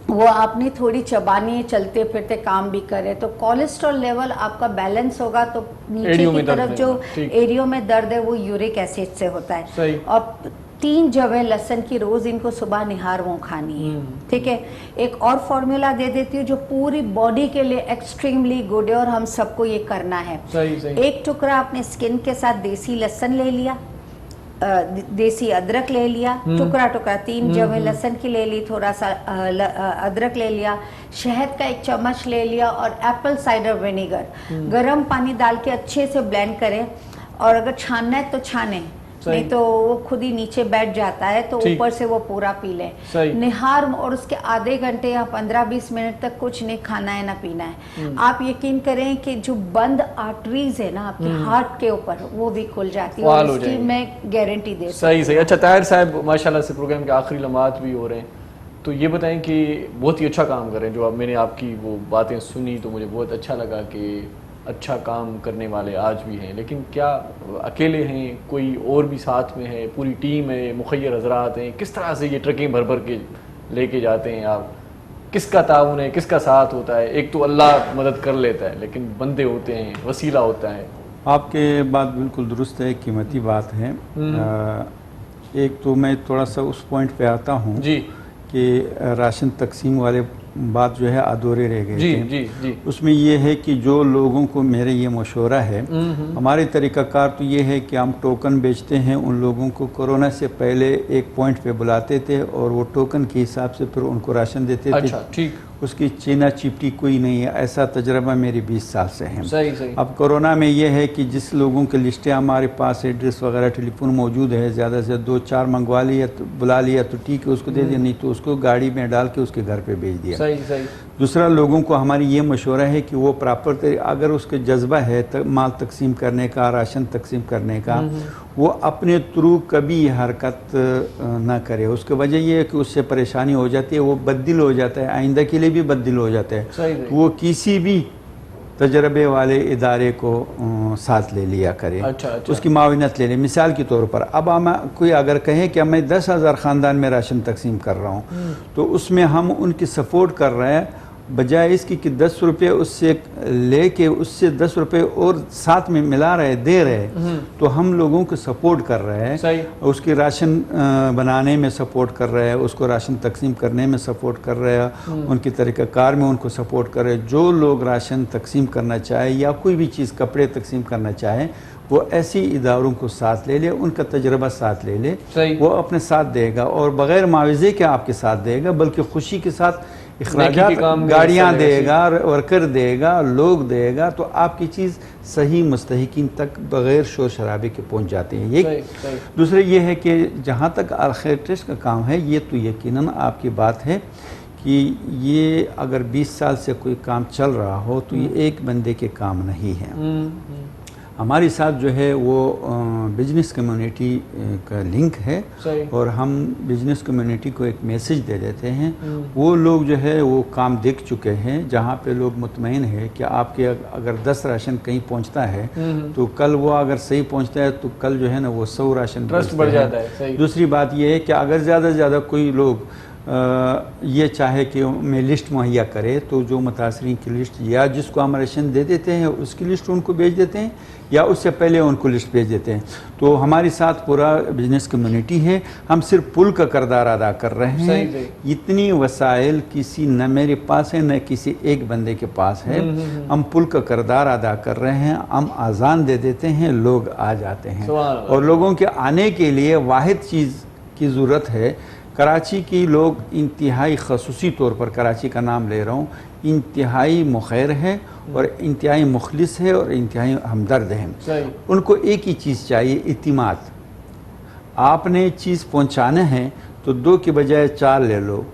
वो आपने थोड़ी चबानी है, चलते फिरते काम भी करे तो कोलेस्ट्रॉल लेवल आपका बैलेंस होगा। तो नीचे एरियो की में दर्द तरफ नहीं जो होगा, ठीक। एरियो में दर्द है वो यूरिक एसिड से होता है। सही। और 3 जवे लहसुन की रोज इनको सुबह निहार वो खानी है। ठीक है। एक और फॉर्मूला दे देती हूँ जो पूरी बॉडी के लिए एक्सट्रीमली गुड है और हम सबको ये करना है। सही, सही। एक टुकड़ा आपने स्किन के साथ देसी लहसुन ले लिया, देसी अदरक ले लिया, टुकड़ा टुकड़ा 3 जवे लहसुन की ले ली, थोड़ा सा अदरक ले लिया, शहद का 1 चम्मच ले लिया और एप्पल साइडर विनेगर गर्म पानी डाल के अच्छे से ब्लेंड करें। और अगर छानना है तो छाने, नहीं तो वो खुद ही नीचे बैठ जाता है, तो ठीक। ऊपर से वो पूरा पी लें। सही। निहार और उसके आधे घंटे या 15-20 मिनट तक कुछ नहीं खाना है ना पीना है। आप यकीन करें कि जो बंद आर्टरीज है ना आपके हार्ट के ऊपर वो भी खुल जाती है फाल और हो इसकी जाएगी। मैं गारंटी दे सकती सही सही। अच्छा ताहिर साहब, माशाल्लाह से प्रोग्राम के आखिरी लम्हात भी हो रहे हैं, तो ये बताएं कि बहुत ही अच्छा काम कर रहे हैं। जो अब मैंने आपकी वो बातें सुनी तो मुझे बहुत अच्छा लगा कि अच्छा काम करने वाले आज भी हैं, लेकिन क्या अकेले हैं, कोई और भी साथ में है, पूरी टीम है, मुखय्यर हजरात हैं, किस तरह से ये ट्रकें भर भर के लेके जाते हैं आप, किसका ताउन है, किसका साथ होता है? एक तो अल्लाह मदद कर लेता है, लेकिन बंदे होते हैं, वसीला होता है। आपके बात बिल्कुल दुरुस्त है, कीमती बात है। एक तो मैं थोड़ा सा उस पॉइंट पे आता हूँ जी कि राशन तकसीम वाले बात जो है अधूरे रह गए जी थे। जी जी। उसमें ये है कि जो लोगों को, मेरे ये मशवरा है, हमारे तरीक़ाकार तो ये है कि हम टोकन बेचते हैं उन लोगों को, कोरोना से पहले एक पॉइंट पे बुलाते थे और वो टोकन के हिसाब से फिर उनको राशन देते थे। अच्छा, ठीक। उसकी चीना चिपटी कोई नहीं है, ऐसा तजर्बा मेरी 20 साल से है। सही सही। अब कोरोना में ये है कि जिस लोगों की लिस्टें हमारे पास एड्रेस वगैरह टेलीफोन मौजूद है, ज़्यादा से 2-4 मंगवा लिया तो बुला लिया तो ठीक है, उसको दे दिया, नहीं तो उसको गाड़ी में डाल के उसके घर पे भेज दिया। सही सही। दूसरा, लोगों को हमारी ये मशवरा है कि वो प्रॉपर, अगर उसके जज्बा है माल तकसीम करने का, राशन तकसीम करने का, वो अपने थ्रू कभी हरकत ना करे। उसकी वजह ये है कि उससे परेशानी हो जाती है, वो बददिल हो जाता है, आइंदा के लिए भी बददिल हो जाता है। सही। वो किसी भी तजर्बे वाले इदारे को साथ ले लिया करे। अच्छा, अच्छा। उसकी माविनत ले ले। मिसाल के तौर पर अब हम कोई अगर कहे कि मैं 10,000 ख़ानदान में राशन तकसीम कर रहा हूँ, तो उसमें हम उनकी सपोर्ट कर रहे हैं, बजाय इसकी कि 10 रुपये उससे लेके उससे 10 रुपये और साथ में मिला रहे, दे रहे, तो हम लोगों को सपोर्ट कर रहे हैं। सही। उसकी राशन बनाने में सपोर्ट कर रहे हैं, उसको राशन तकसीम करने में सपोर्ट कर रहे हैं, उनकी तरीक़ाकार में उनको सपोर्ट कर रहे हैं। जो लोग राशन तकसीम करना चाहे या कोई भी चीज़, कपड़े तकसीम करना चाहें, वो ऐसी इदारों को साथ ले ले, उनका तजर्बा साथ ले ले, वो अपने साथ देगा और बग़ैर मुआवजे के आपके साथ देगा, बल्कि खुशी के साथ इखराजात, गाड़ियाँ देगा, वर्कर देगा, लोग देगा, तो आपकी चीज़ सही मुस्तहिकीन तक बग़ैर शोर शराबे के पहुँच जाते हैं। ये दूसरे ये है कि जहाँ तक अल-खैर ट्रस्ट का काम है, ये तो यकीनन आपकी बात है कि ये अगर 20 साल से कोई काम चल रहा हो तो ये एक बंदे के काम नहीं है। हमारे साथ जो है वो बिजनेस कम्युनिटी का लिंक है और हम बिजनेस कम्युनिटी को एक मैसेज दे देते हैं। वो लोग जो है वो काम देख चुके हैं, जहाँ पे लोग मुतमईन है कि आपके अगर 10 राशन कहीं पहुँचता है तो कल वो अगर सही पहुँचता है तो कल जो है ना वो 100 राशन ट्रस्ट बढ़ जाता है। दूसरी बात ये है कि अगर ज़्यादा से ज़्यादा कोई लोग ये चाहे कि मैं लिस्ट मुहैया करे, तो जो मुतासरीन की लिस्ट या जिसको हम राशन दे देते हैं उसकी लिस्ट उनको भेज देते हैं या उससे पहले उनको लिस्ट भेज देते हैं। तो हमारे साथ पूरा बिजनेस कम्युनिटी है, हम सिर्फ पुल का किरदार अदा कर रहे हैं। इतनी वसाइल किसी न मेरे पास है न किसी एक बंदे के पास है, हम पुल का किरदार अदा कर रहे हैं। हम आज़ान दे देते हैं, लोग आ जाते हैं और लोगों के आने के लिए वाहिद चीज़ की ज़रूरत है। कराची की लोग इंतहाई खसूसी तौर पर, कराची का नाम ले रहा हूँ, इंतहाई मुखैर है और इंतहाई मुखलिस है और इंतहाई हमदर्द है। उनको एक ही चीज़ चाहिए, इत्मीनान। आपने चीज़ पहुँचाना है तो 2 के बजाय 4 ले लो,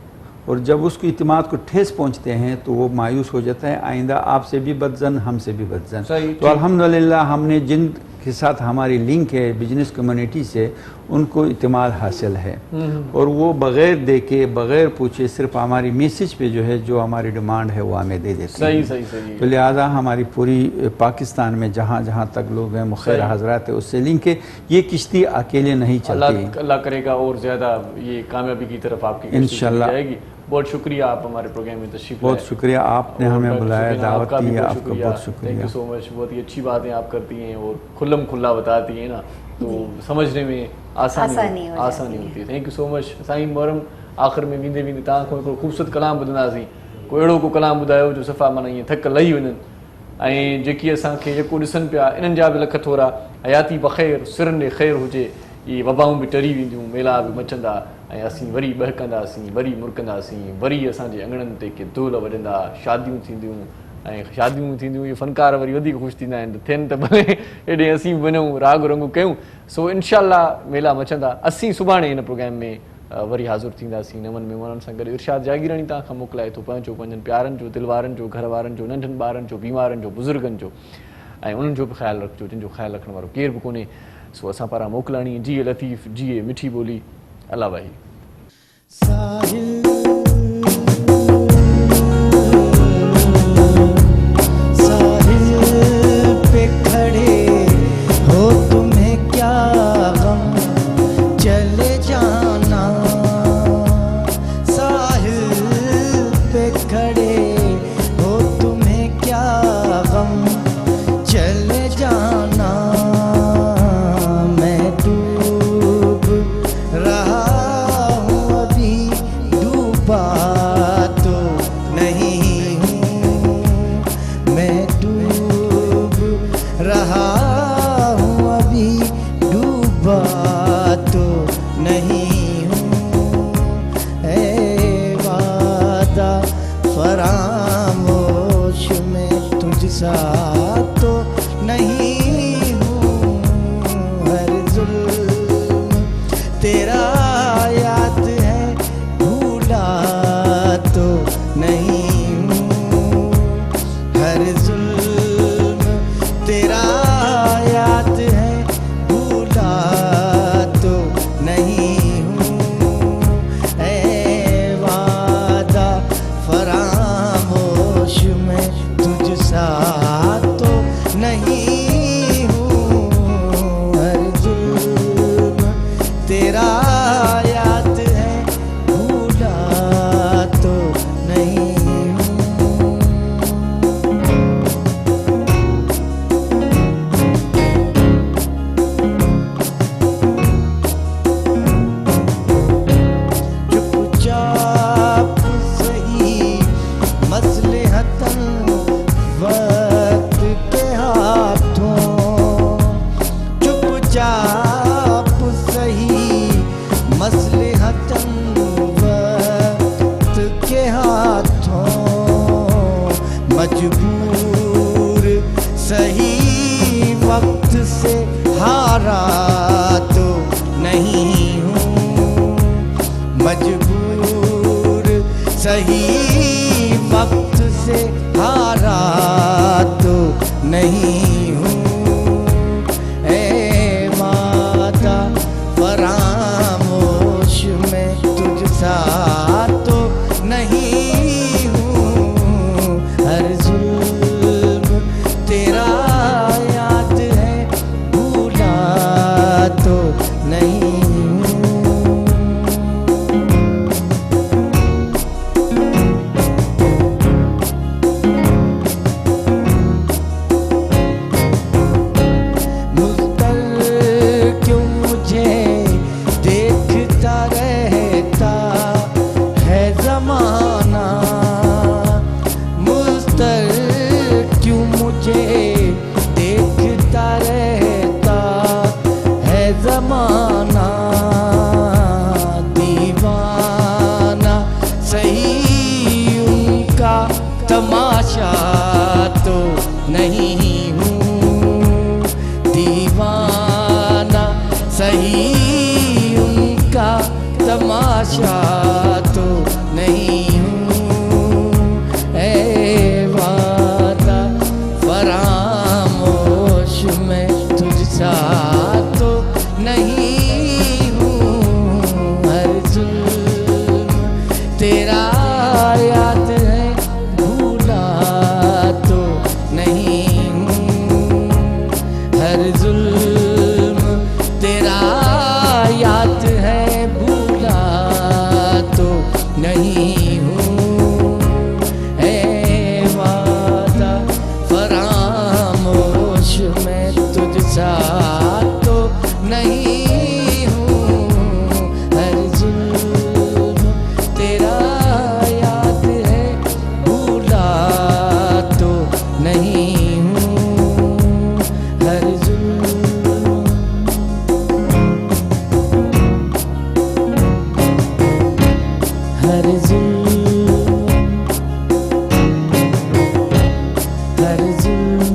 और जब उसको इतिमाद को ठेस पहुंचते हैं तो वो मायूस हो जाता है, आइंदा आपसे भी बदजन हमसे भी बदजन। तो अल्हम्दुलिल्लाह हमने जिन के साथ हमारी लिंक है बिजनेस कम्युनिटी से, उनको इतिमाद हासिल है और वो बग़ैर देखे बग़ैर पूछे सिर्फ हमारी मैसेज पे जो है जो हमारी डिमांड है वो हमें दे देते हैं। सही। तो लिहाजा हमारी पूरी पाकिस्तान में जहाँ जहाँ तक लोग हैं मुखैर हजरात है उससे लिंक है। ये किश्ती अकेले नहीं चलती। अल्लाह करेगा और ज़्यादा ये कामयाबी की तरफ आपकी इंशाल्लाह जाएगी। बहुत शुक्रिया आप हमारे प्रोग्राम में तशरीफ बहुत शुक्रिया आपने हमें बुलाया, दावत दी, आपका बहुत शुक्रिया। Thank you so much. बहुत ही अच्छी बातें आप करती हैं और खुल्लम खुल्ला बताती हैं ना, तो समझने में आसानी होती है। Thank you so much Sai. Muharram आख़िर में वेंदे वेंदे तव्हां खां हिकिड़ो ख़ूबसूरत कलाम ॿुधंदासीं, कोई अहिड़ो को कलाम ॿुधायो जो सफ़ा माना ईअं थक लही वञनि ऐं जेकी असांखे जेको ॾिसनि पिया इन्हनि जा बि लख थोरा हयाती बख़ैर सिरनि ॾे ख़ैरु हुजे, इहे वबाऊं बि टरी वेंदियूं, मेला बि मचंदा ऐं असीं वरी बहकंदासीं, वरी मुरकंदासीं, वरी असांजे अंगणनि ते के धूल वॼंदा, शादियूं थींदियूं ऐं शादियूं थींदियूं, इहे फ़नकार वरी वधीक ख़ुशि थींदा आहिनि। थियनि त भले हेॾे असीं बि वञूं, राग रंगू कयूं। सो इंशाअल्लाह मेला मचंदा। असीं सुभाणे हिन प्रोग्राम में वरी हाज़िर थींदासीं नवनि महिमाननि सां गॾु। इरशाद जागीरानी तव्हां खां मोकिलाए थो पंहिंजो पंहिंजनि प्यारनि जो, दिलवारनि जो, घर वारनि जो, नंढनि ॿारनि जो, बीमारनि जो, बुज़ुर्गनि जो ऐं उन्हनि जो बि ख़्यालु रखिजो जिन जो ख़्यालु रखण वारो केर बि कोन्हे। सो असां पारां मोकिलाणी जीए लतीफ़, जीए मिठी ॿोली। अल्लाह भाई। सही उनका तमाशा तो नहीं नहीं हूँ, ए वादा फरामोश मैं तुझसा तो नहीं हूँ, हर जुल्म तेरा याद है भूला तो नहीं हूँ, हर जुल्म हर जुल्म हर जुल्म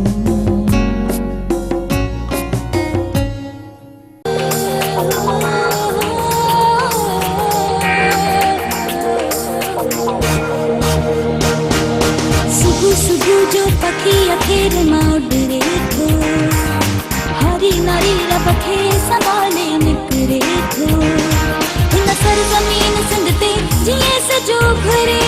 सुबह सुबह जो पखी अखेर मां उड़रे थो, हरी नारी रबखे संभाले निकरे थो, हिन सरज़मीन सिंध ते जीअं सजो घरे